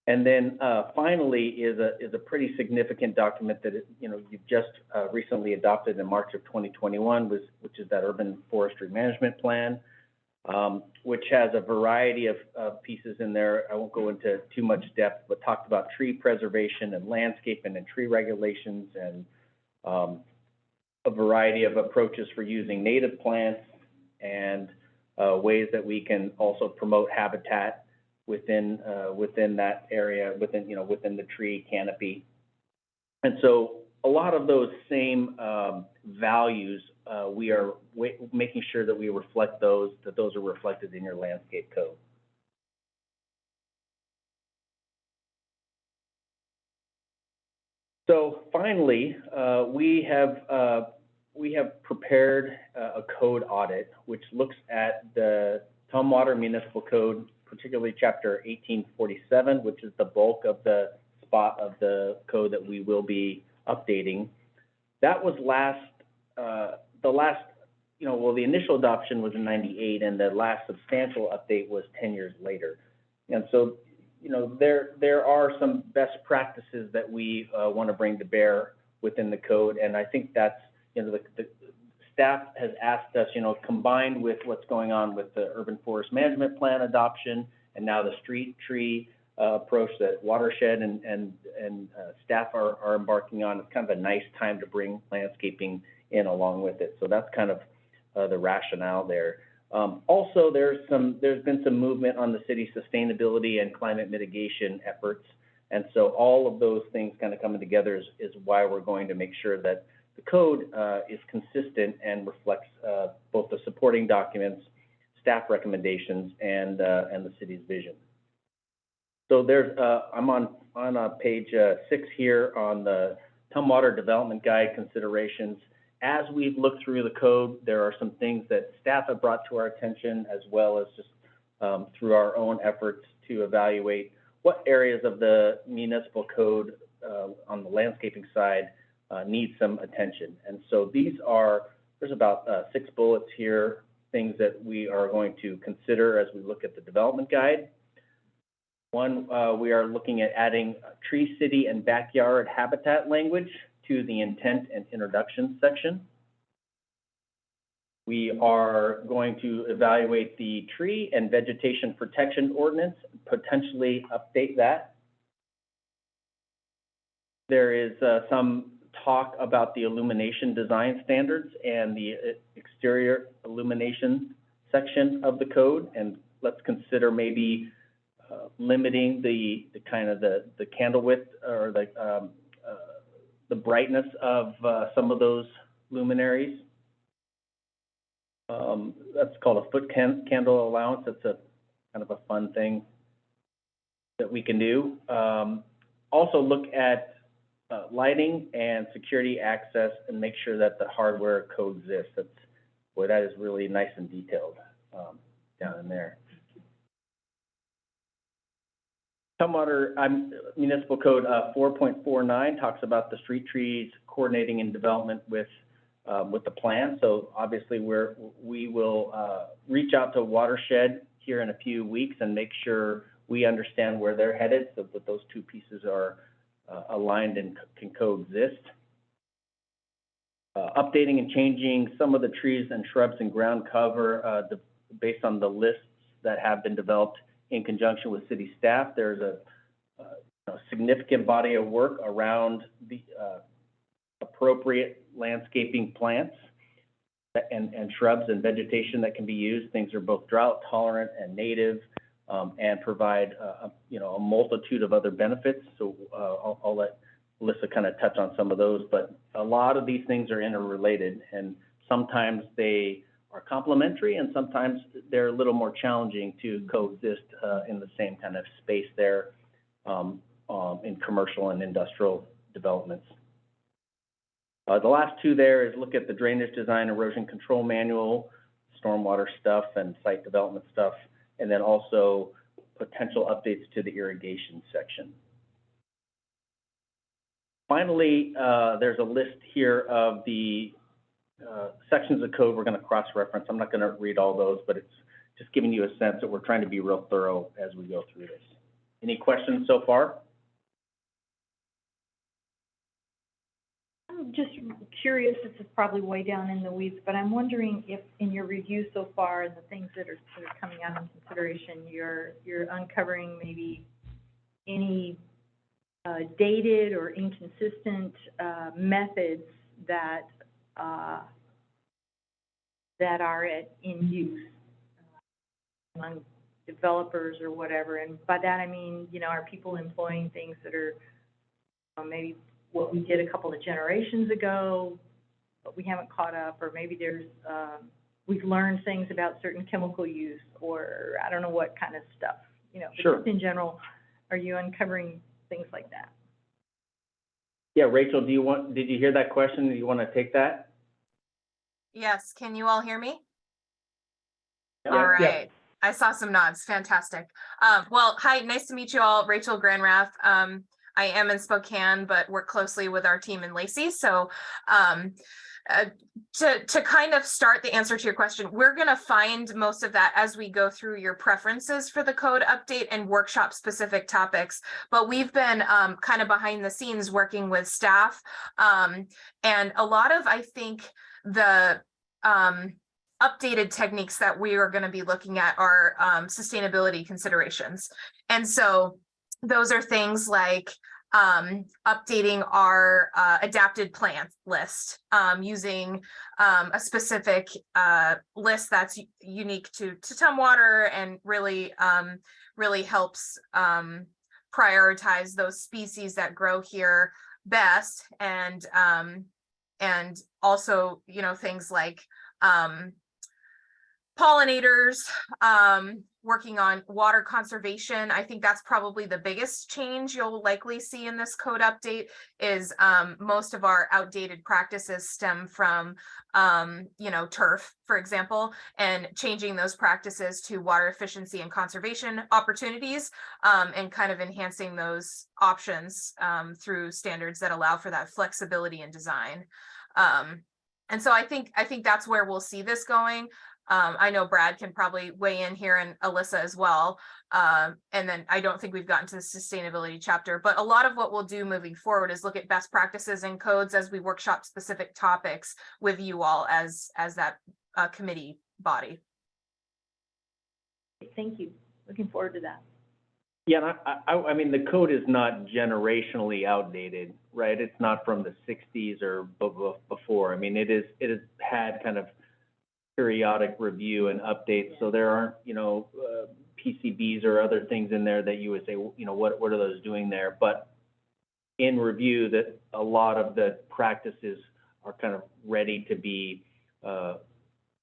And then finally is a pretty significant document that you've just recently adopted in March of 2021, which is that Urban Forestry Management Plan, which has a variety of pieces in there. I won't go into too much depth, but talked about tree preservation and landscaping and tree regulations, and a variety of approaches for using native plants, and ways that we can also promote habitat within that area, within the tree canopy. And so a lot of those same values, we are making sure that we reflect those are reflected in your landscape code. So finally, we have prepared a code audit, which looks at the Tumwater Municipal Code, particularly Chapter 1847, which is the bulk of the spot of the code that we will be updating. That was the initial adoption was in '98, and the last substantial update was 10 years later. And so, there are some best practices that we want to bring to bear within the code, and I think that's, the staff has asked us, combined with what's going on with the Urban Forest Management Plan adoption, and now the street tree approach that Watershed and staff are embarking on, it's kind of a nice time to bring landscaping in along with it. So that's kind of the rationale there. Also, there's been some movement on the city's sustainability and climate mitigation efforts, and so all of those things kind of coming together is why we're going to make sure that the code is consistent and reflects both the supporting documents, staff recommendations, and the city's vision. So I'm on page 6 here on the Tumwater Development Guide considerations. As we've looked through the code, there are some things that staff have brought to our attention, as well as just through our own efforts to evaluate what areas of the municipal code on the landscaping side need some attention. And so there's about 6 bullets here, things that we are going to consider as we look at the development guide. One, we are looking at adding tree, city, and backyard habitat language to the intent and introduction section. We are going to evaluate the tree and vegetation protection ordinance, potentially update that. There is some talk about the illumination design standards and the exterior illumination section of the code, and let's consider maybe limiting the kind of the candle width or the brightness of some of those luminaries. That's called a foot candle allowance. That's a kind of a fun thing that we can do. Also look at lighting and security access and make sure that the hardware coexists. That is really nice and detailed down in there. Tumwater, Municipal Code 4.49 talks about the street trees coordinating and development with the plan. So obviously we will reach out to Watershed here in a few weeks and make sure we understand where they're headed, so that those two pieces are aligned and can coexist. Updating and changing some of the trees and shrubs and ground cover based on the lists that have been developed in conjunction with city staff. There's a significant body of work around the appropriate landscaping plants and shrubs and vegetation that can be used. Things are both drought tolerant and native, and provide a multitude of other benefits. So I'll let Alyssa kind of touch on some of those, but a lot of these things are interrelated, and sometimes they are complementary and sometimes they're a little more challenging to coexist in the same kind of space there in commercial and industrial developments. The last two there is look at the drainage design erosion control manual, stormwater stuff and site development stuff, and then also potential updates to the irrigation section. Finally, there's a list here of the sections of code we're going to cross-reference. I'm not going to read all those, but it's just giving you a sense that we're trying to be real thorough as we go through this. Any questions so far? I'm just curious, this is probably way down in the weeds, but I'm wondering if in your review so far, the things that are coming out in consideration, you're uncovering maybe any dated or inconsistent methods that are in use among developers or whatever. And by that I mean, are people employing things that are maybe what we did a couple of generations ago, but we haven't caught up, or maybe there's we've learned things about certain chemical use, or I don't know what kind of stuff, Sure. Just in general, are you uncovering things like that? Yeah, Rachel, did you hear that question? Do you want to take that? Yes, can you all hear me? Yeah. All right. Yeah. I saw some nods. Fantastic. Well, hi, nice to meet you all. Rachel Granrath. I am in Spokane, but work closely with our team in Lacey. So to kind of start the answer to your question, we're going to find most of that as we go through your preferences for the code update and workshop specific topics. But we've been kind of behind the scenes working with staff. And a lot of, I think, the updated techniques that we are going to be looking at are sustainability considerations. And so those are things like updating our adapted plant list, using a specific list that's unique to Tumwater and really helps prioritize those species that grow here best, and also things like pollinators, working on water conservation. I think that's probably the biggest change you'll likely see in this code update is most of our outdated practices stem from, turf, for example, and changing those practices to water efficiency and conservation opportunities, and kind of enhancing those options through standards that allow for that flexibility in design. And so I think that's where we'll see this going. I know Brad can probably weigh in here, and Alyssa as well. And then I don't think we've gotten to the sustainability chapter, but a lot of what we'll do moving forward is look at best practices and codes as we workshop specific topics with you all as that committee body. Thank you. Looking forward to that. Yeah, and I mean, the code is not generationally outdated, right? It's not from the 60s or before. I mean, it has had kind of periodic review and updates, so there aren't PCBs or other things in there that you would say, what are those doing there? But in review, that a lot of the practices are kind of ready to be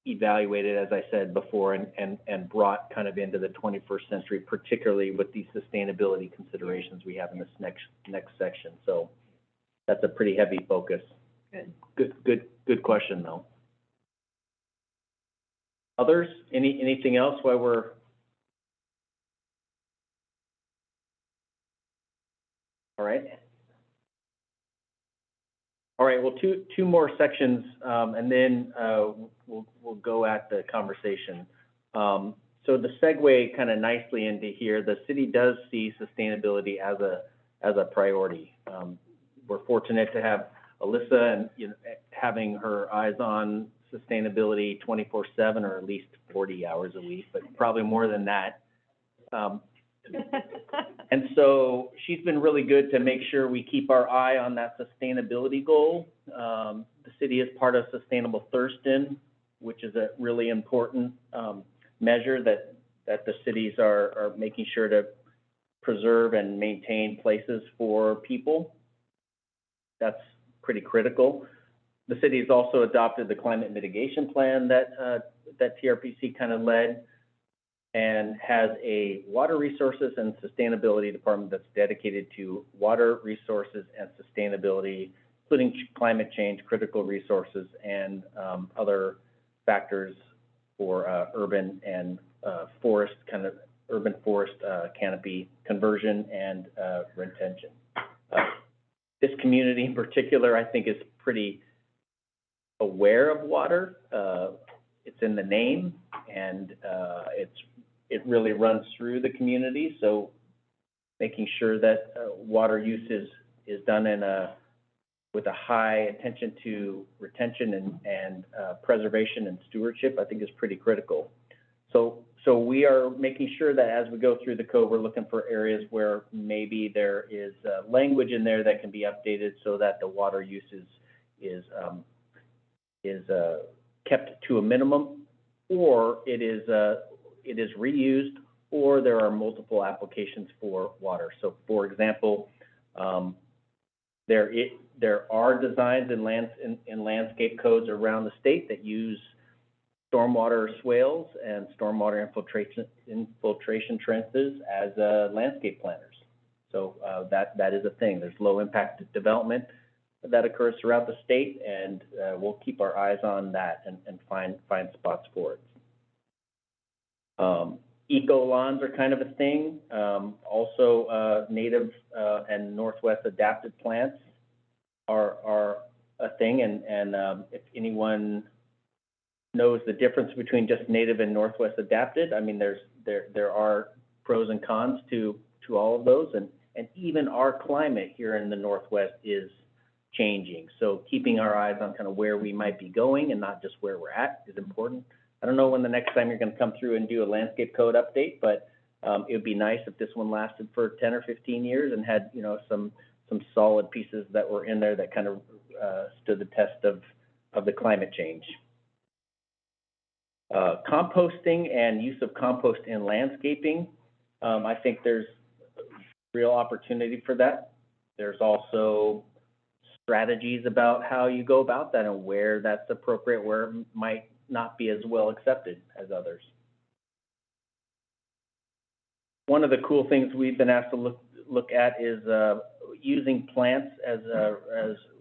evaluated, as I said before, and brought kind of into the 21st century, particularly with these sustainability considerations we have in this next section. So that's a pretty heavy focus. Good question though. Others, anything else while we're All right. All right, well, two more sections, and then we'll go at the conversation. So to segue kind of nicely into here, the city does see sustainability as a priority. We're fortunate to have Alyssa and, you know, having her eyes on sustainability 24/7, or at least 40 hours a week, but probably more than that. And so she's been really good to make sure we keep our eye on that sustainability goal. The city is part of Sustainable Thurston, which is a really important measure that the cities are making sure to preserve and maintain places for people. That's pretty critical. The city has also adopted the climate mitigation plan that TRPC kind of led, and has a water resources and sustainability department that's dedicated to water resources and sustainability, including climate change, critical resources, and other factors for urban and forest, kind of urban forest canopy conversion and retention. This community in particular, I think, is pretty aware of water. It's in the name, and it really runs through the community. So making sure that water use is done with a high attention to retention and preservation and stewardship, I think is pretty critical. So we are making sure that as we go through the code, we're looking for areas where maybe there is language in there that can be updated so that the water use is kept to a minimum, or it is reused, or there are multiple applications for water. So for example, there are designs in landscape codes around the state that use stormwater swales and stormwater infiltration trenches as landscape planters. So that is a thing. There's low impact development that occurs throughout the state, and we'll keep our eyes on that and find spots for it. Eco lawns are kind of a thing. Also, native and Northwest adapted plants are a thing, and if anyone knows the difference between just native and Northwest adapted, I mean, there are pros and cons to all of those, and even our climate here in the Northwest is changing. So keeping our eyes on kind of where we might be going and not just where we're at is important. I don't know when the next time you're going to come through and do a landscape code update, but it would be nice if this one lasted for 10 or 15 years and had, you know, some solid pieces that were in there that kind of stood the test of the climate change. Composting and use of compost in landscaping, I think there's real opportunity for that. There's also strategies about how you go about that and where that's appropriate, where it might not be as well accepted as others. One of the cool things we've been asked to look at is using plants, as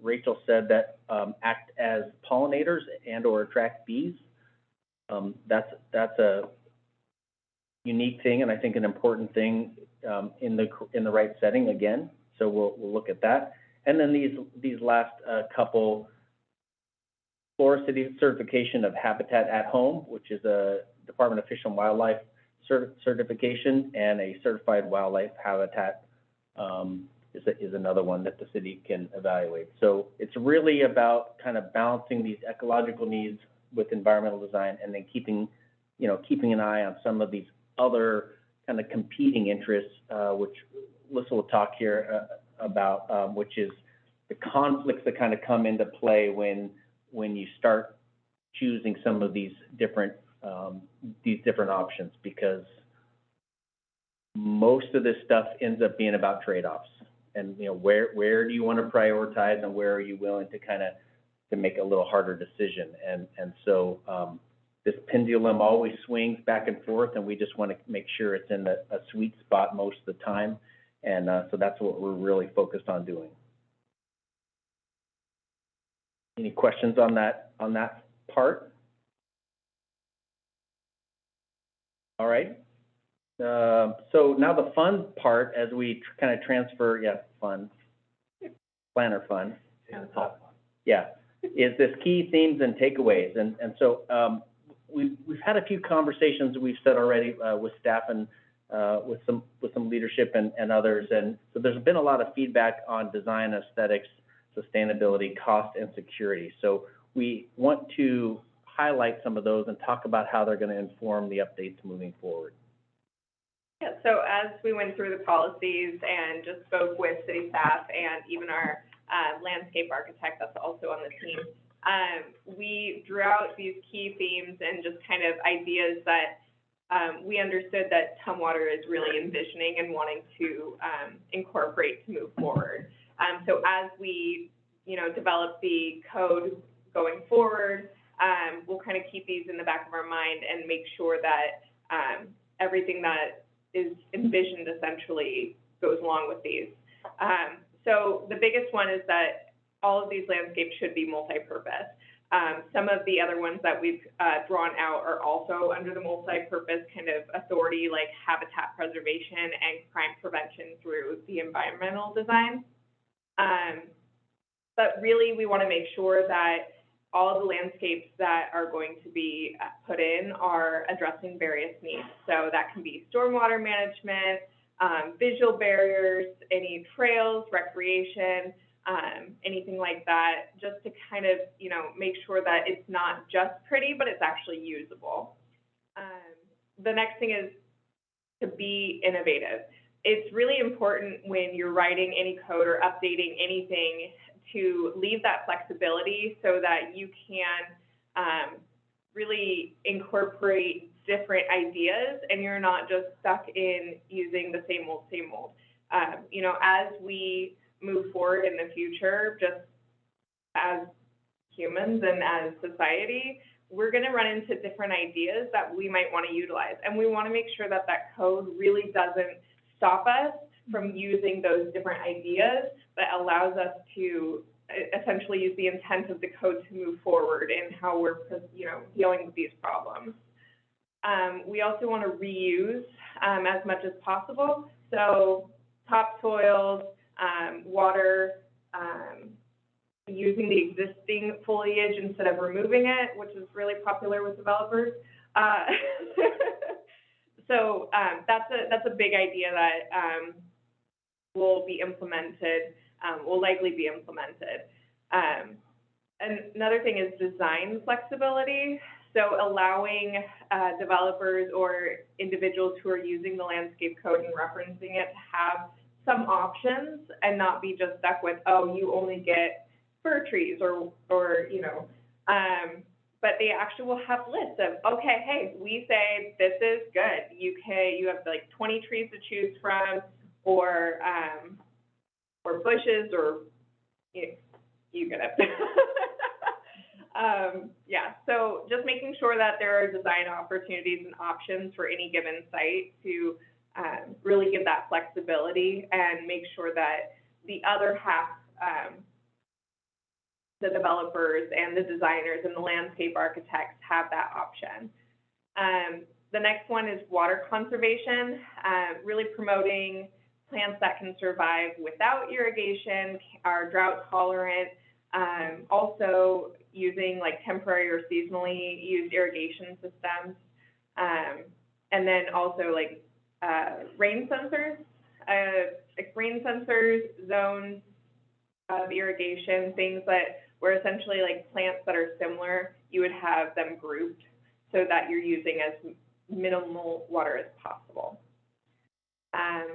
Rachel said, that act as pollinators and or attract bees. That's a unique thing, and I think an important thing in the right setting again. So we'll look at that. And then these last couple, Florida City certification of Habitat at Home, which is a Department of Fish and Wildlife certification, and a certified wildlife habitat is another one that the city can evaluate. So it's really about kind of balancing these ecological needs with environmental design, and then keeping an eye on some of these other kind of competing interests, which Alyssa will talk here about, which is the conflicts that kind of come into play when you start choosing some of these different options, because most of this stuff ends up being about trade-offs, and where do you want to prioritize, and where are you willing to kind of to make a little harder decision, and so this pendulum always swings back and forth, and we just want to make sure it's in a sweet spot most of the time, and so that's what we're really focused on doing. Any questions on that part? All right. So now the fun part, as we kind of transfer, planner fun. Yeah, it's all fun. Yeah, is this key themes and takeaways. And so we've had a few conversations we've said already with staff and with some leadership and others. And so there's been a lot of feedback on design, aesthetics, sustainability, cost, and security. So we want to highlight some of those and talk about how they're going to inform the updates moving forward. Yeah, so as we went through the policies and just spoke with city staff and even our landscape architect that's also on the team, we drew out these key themes and just kind of ideas that we understood that Tumwater is really envisioning and wanting to incorporate to move forward. So as we, develop the code going forward, we'll kind of keep these in the back of our mind and make sure that everything that is envisioned essentially goes along with these. So the biggest one is that all of these landscapes should be multi-purpose. Some of the other ones that we've drawn out are also under the multi-purpose kind of authority, like habitat preservation and crime prevention through the environmental design. But really, we want to make sure that all the landscapes that are going to be put in are addressing various needs. So that can be stormwater management, visual barriers, any trails, recreation, anything like that, just to kind of, make sure that it's not just pretty, but it's actually usable. The next thing is to be innovative. It's really important when you're writing any code or updating anything to leave that flexibility so that you can really incorporate different ideas and you're not just stuck in using the same old. As we move forward in the future, just as humans and as society, we're going to run into different ideas that we might want to utilize. And we want to make sure that that code really doesn't stop us from using those different ideas, but allows us to essentially use the intent of the code to move forward in how we're, dealing with these problems. We also want to reuse as much as possible. So topsoils, water, using the existing foliage instead of removing it, which is really popular with developers. So that's a big idea that will be implemented, will likely be implemented. And another thing is design flexibility. So allowing developers or individuals who are using the landscape code and referencing it to have some options and not be just stuck with, oh, you only get fir trees or but they actually will have lists of, okay, hey, we say this is good. You have like 20 trees to choose from, or bushes, or you get it. Yeah, so just making sure that there are design opportunities and options for any given site to really give that flexibility and make sure that the other half, the developers and the designers and the landscape architects have that option. The next one is water conservation, really promoting plants that can survive without irrigation, are drought tolerant, also using like temporary or seasonally used irrigation systems, and then also like rain sensors, zones of irrigation, things that where essentially like plants that are similar, you would have them grouped so that you're using as minimal water as possible.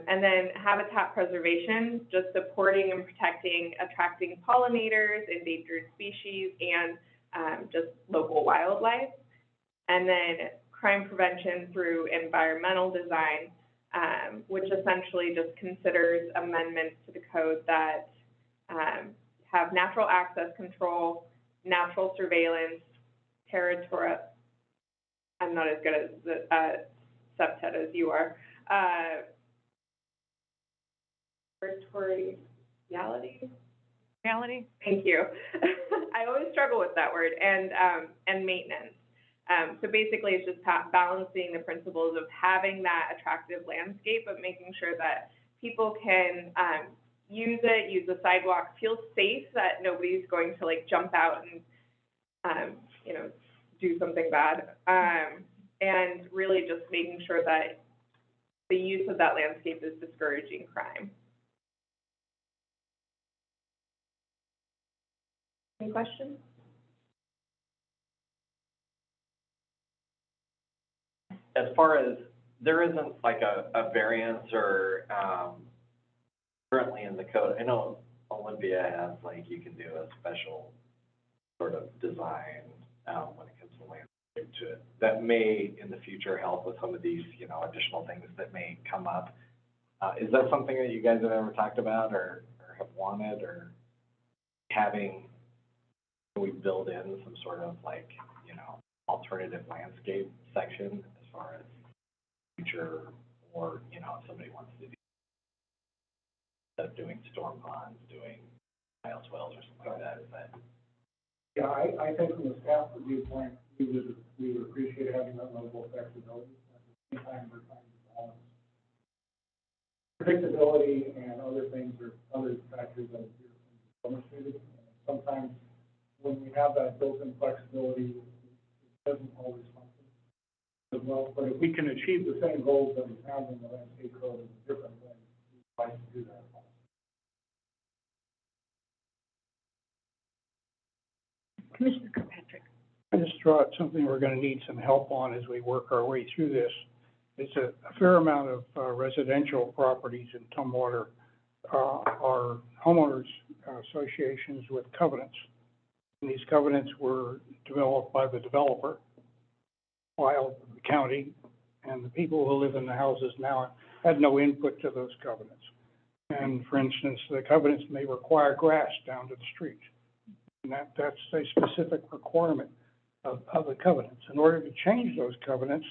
And then habitat preservation, just supporting and protecting, attracting pollinators, endangered species, and just local wildlife. And then crime prevention through environmental design, which essentially just considers amendments to the code that have natural access control, natural surveillance, territorial, I'm not as good as the subset as you are, territoriality? Reality? Thank you. I always struggle with that word, and maintenance. So basically, it's just balancing the principles of having that attractive landscape, but making sure that people can use it, use the sidewalk, feel safe that nobody's going to like jump out and, you know, do something bad. And really just making sure that the use of that landscape is discouraging crime. Any questions? As far as, there isn't like a variance or, currently in the code, I know Olympia has like, you can do a special sort of design, when it comes to landscape to it, that may in the future help with some of these, you know, additional things that may come up. Is that something that you guys have ever talked about or have wanted, or having, we build in some sort of like, you know, alternative landscape section as far as future, or, you know, if somebody wants to do, instead of doing storm ponds, doing tile swells or something like that, is that? Yeah, I think from the staff viewpoint, we would appreciate having that level of flexibility. At the same time, we're trying to balance predictability and other things or other factors that are demonstrated. Sometimes when we have that built-in flexibility, it doesn't always function as well. But if we can achieve the same goals that we have in the landscape code in a different way, we'd like to do that. Commissioner Kirkpatrick. I just throw out something we're gonna need some help on as we work our way through this. It's a fair amount of residential properties in Tumwater are homeowners associations with covenants. And these covenants were developed by the developer, while the county and the people who live in the houses now had no input to those covenants. And for instance, the covenants may require grass down to the street. And that's a specific requirement of the covenants. In order to change those covenants,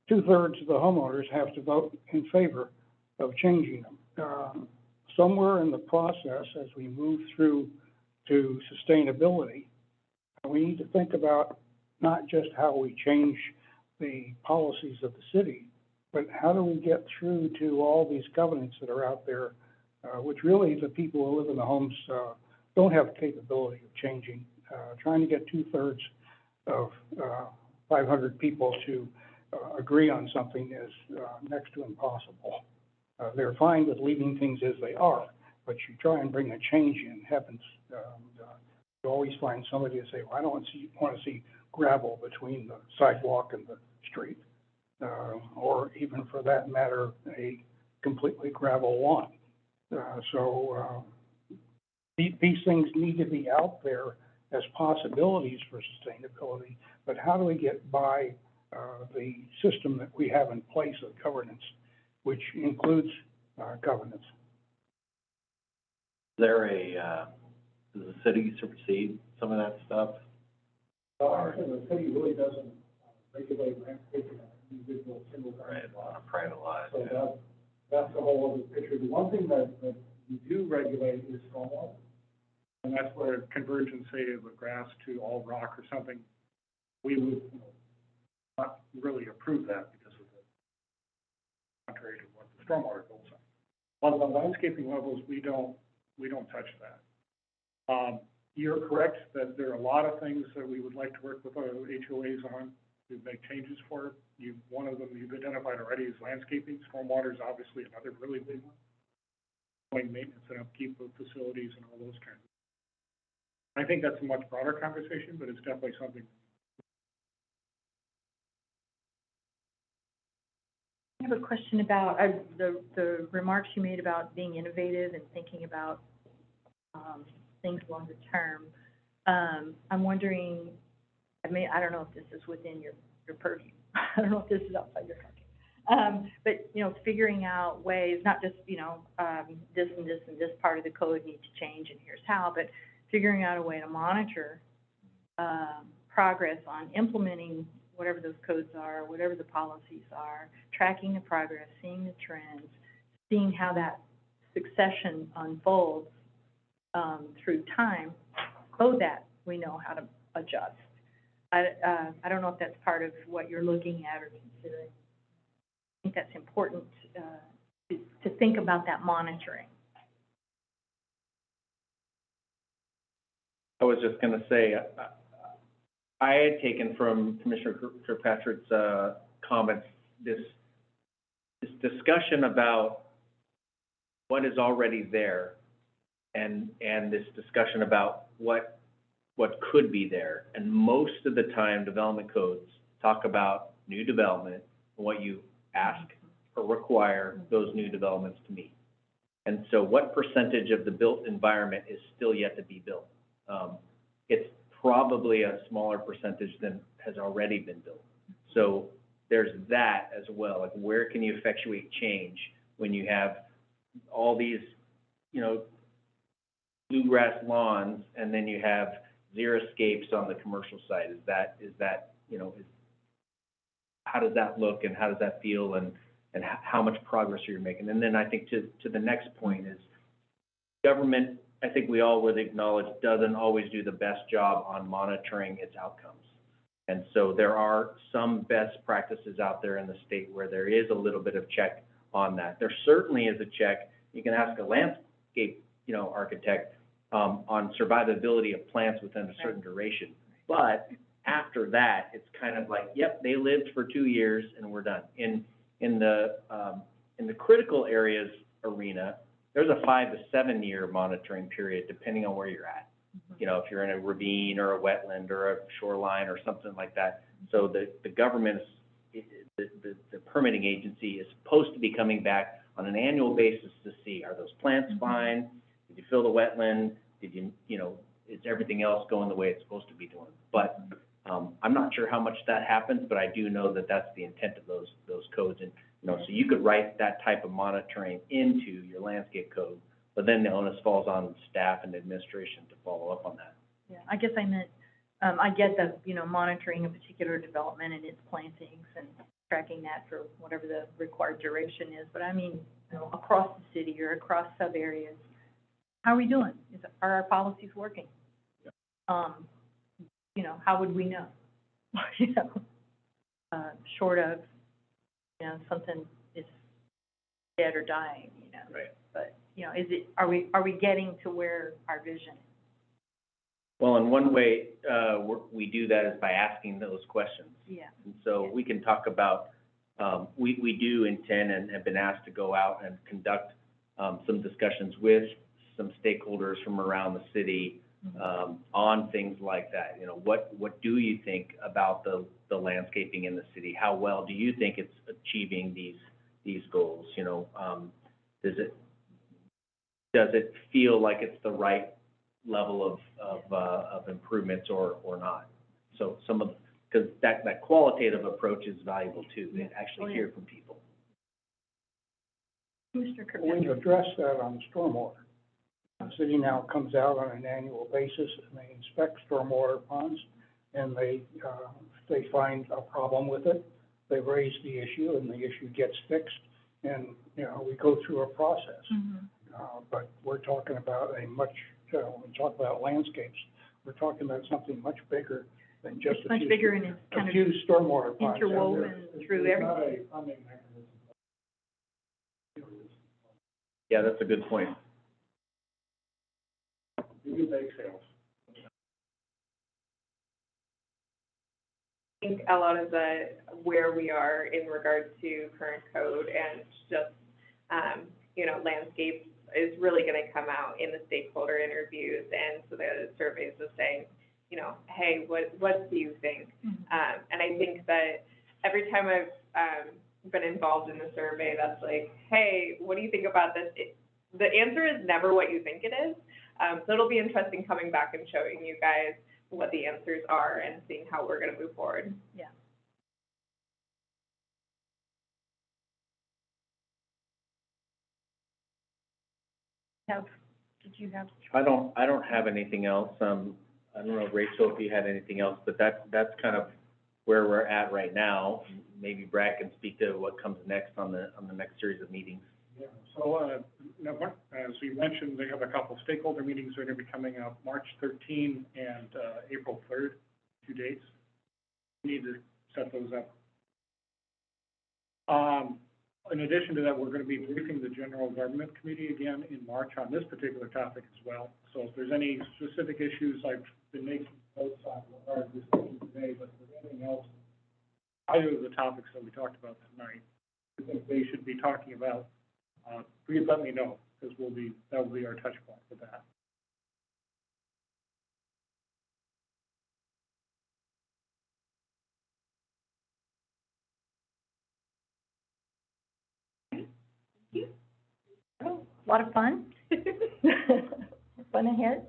2/3 of the homeowners have to vote in favor of changing them. Somewhere in the process, as we move through to sustainability, we need to think about not just how we change the policies of the city, but how do we get through to all these covenants that are out there, which really the people who live in the homes don't have capability of changing. Trying to get 2/3 of 500 people to agree on something is next to impossible. They're fine with leaving things as they are, but you try and bring a change in, heavens, you always find somebody to say, well, I don't want to see gravel between the sidewalk and the street, or even for that matter, a completely gravel lawn. These things need to be out there as possibilities for sustainability, but how do we get by the system that we have in place of governance, which includes covenants? Is there does the city supersede some of that stuff? Well, actually, the city really doesn't regulate landscaping on individual single Right, family on lots. a private lot. So Yeah. that's the whole other picture. The one thing that we do regulate is stormwater. And that's where convergence, say, of a grass to all rock or something, we would not really approve that because of the contrary to what the stormwater goals are. On the landscaping levels, we don't touch that. You're correct that there are a lot of things that we would like to work with HOAs on to make changes for. One of them you've identified already is landscaping. Stormwater is obviously another really big one. Doing maintenance and upkeep of facilities and all those kinds of things. I think that's a much broader conversation, but it's definitely something. I have a question about the remarks you made about being innovative and thinking about things longer term. I'm wondering, I don't know if this is within your purview. I don't know if this is outside your purview. But, you know, figuring out ways, not just, you know, this and this and this part of the code needs to change and here's how, but figuring out a way to monitor progress on implementing whatever those codes are, whatever the policies are, tracking the progress, seeing the trends, seeing how that succession unfolds through time, so that we know how to adjust. I don't know if that's part of what you're looking at or considering. I think that's important, to think about that monitoring. I was just gonna say, I had taken from Commissioner Kirkpatrick's comments, this discussion about what is already there and this discussion about what could be there. And most of the time, development codes talk about new development and what you ask or require those new developments to meet. And so what percentage of the built environment is still yet to be built? It's probably a smaller percentage than has already been built. So there's that as well. Like, where can you effectuate change when you have all these, you know, bluegrass lawns, and then you have xeriscapes on the commercial side? Is that, you know, how does that look and how does that feel, and how much progress are you making? And then I think to the next point is, government, I think we all would acknowledge, doesn't always do the best job on monitoring its outcomes. And so there are some best practices out there in the state where there is a little bit of check on that. There certainly is a check. You can ask a landscape, you know, architect on survivability of plants within a certain duration. But after that, it's kind of like, yep, they lived for 2 years and we're done. In the critical areas arena, there's a 5 to 7 year monitoring period depending on where you're at. You know, if you're in a ravine or a wetland or a shoreline or something like that. So the government, the permitting agency is supposed to be coming back on an annual basis to see, are those plants fine? Did you fill the wetland? Did you know, is everything else going the way it's supposed to be doing? But I'm not sure how much that happens, but I do know that that's the intent of those codes. And, you know, so you could write that type of monitoring into your landscape code, but then the onus falls on staff and administration to follow up on that. Yeah, I guess I meant, I get the, you know, monitoring a particular development and its plantings and tracking that for whatever the required duration is, but I mean, you know, across the city or across sub-areas, how are we doing? Are our policies working? You know, how would we know? You know, short of, you know, something is dead or dying, you know. Right. But, you know, are we getting to where our vision is? Well, in one way, we do that is by asking those questions. Yeah. And so we can talk about, we do intend and have been asked to go out and conduct some discussions with some stakeholders from around the city on things like that. You know, what do you think about the landscaping in the city? How well do you think it's achieving these goals? You know, does it feel like it's the right level of improvements or not? So because that qualitative approach is valuable too. They actually hear from people. Mr. We've addressed that on stormwater. The city now comes out on an annual basis and they inspect stormwater ponds, and they find a problem with it. They raise the issue and the issue gets fixed, and, you know, we go through a process. But we're talking about when we talk about landscapes, we're talking about something much bigger than just It's much bigger and it's kind a of few stormwater ponds. interwoven through everything. Not a funding mechanism. Yeah, that's a good point. You do bake sales. I think a lot of where we are in regards to current code and just, you know, landscapes is really going to come out in the stakeholder interviews and so the surveys of saying, you know, hey, what do you think? And I think that every time I've been involved in the survey, that's like, hey, what do you think about this? The answer is never what you think it is. So it'll be interesting coming back and showing you guys what the answers are and seeing how we're going to move forward. Yeah. Did you have? I don't have anything else. I don't know, Rachel, if you had anything else, but that's kind of where we're at right now. Maybe Brad can speak to what comes next on the next series of meetings. Yeah, so, as we mentioned, they have a couple stakeholder meetings that are going to be coming up March 13 and April 3rd, 2 dates. we need to set those up. In addition to that, we're gonna be briefing the General Government Committee again in March on this particular topic as well. So if there's any specific issues, I've been making notes on our discussion today, but if there's anything else, either of the topics that we talked about tonight, I think they should be talking about, please let me know, because that will be our touch point for that. Oh, a lot of fun. Fun ahead.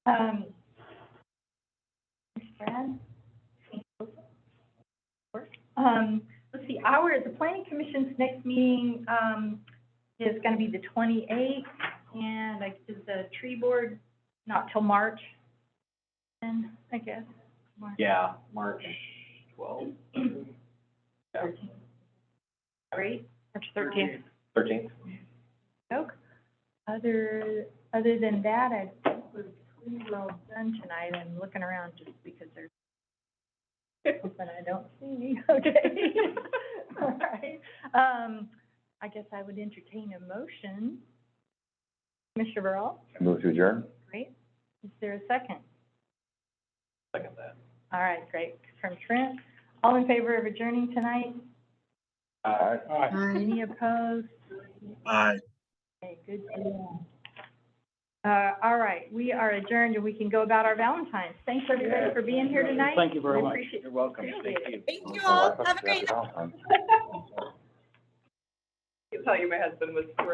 Thanks, Brad. Let's see, the planning commission's next meeting, is gonna be the 28th, and like, is the tree board not till March? And I guess. March Yeah, March 12th, 13th. Great, March 13th. 13th. Joke. Other than that, I think we're pretty well done tonight. I'm looking around just because there's something I don't see. Okay. All right. I guess I would entertain a motion. Commissioner Burrell? Move to adjourn? Great. Is there a second? Second that. All right, great. From Trent. All in favor of adjourning tonight? Aye. Any opposed? Aye. Okay, good deal. All right, we are adjourned and we can go about our Valentine's. Thanks everybody for being here tonight. Thank you very We much. appreciate- You're welcome. appreciate Thank it. you. Thank you all. Have a great Happy Valentine's. I can tell you my husband was thrilled.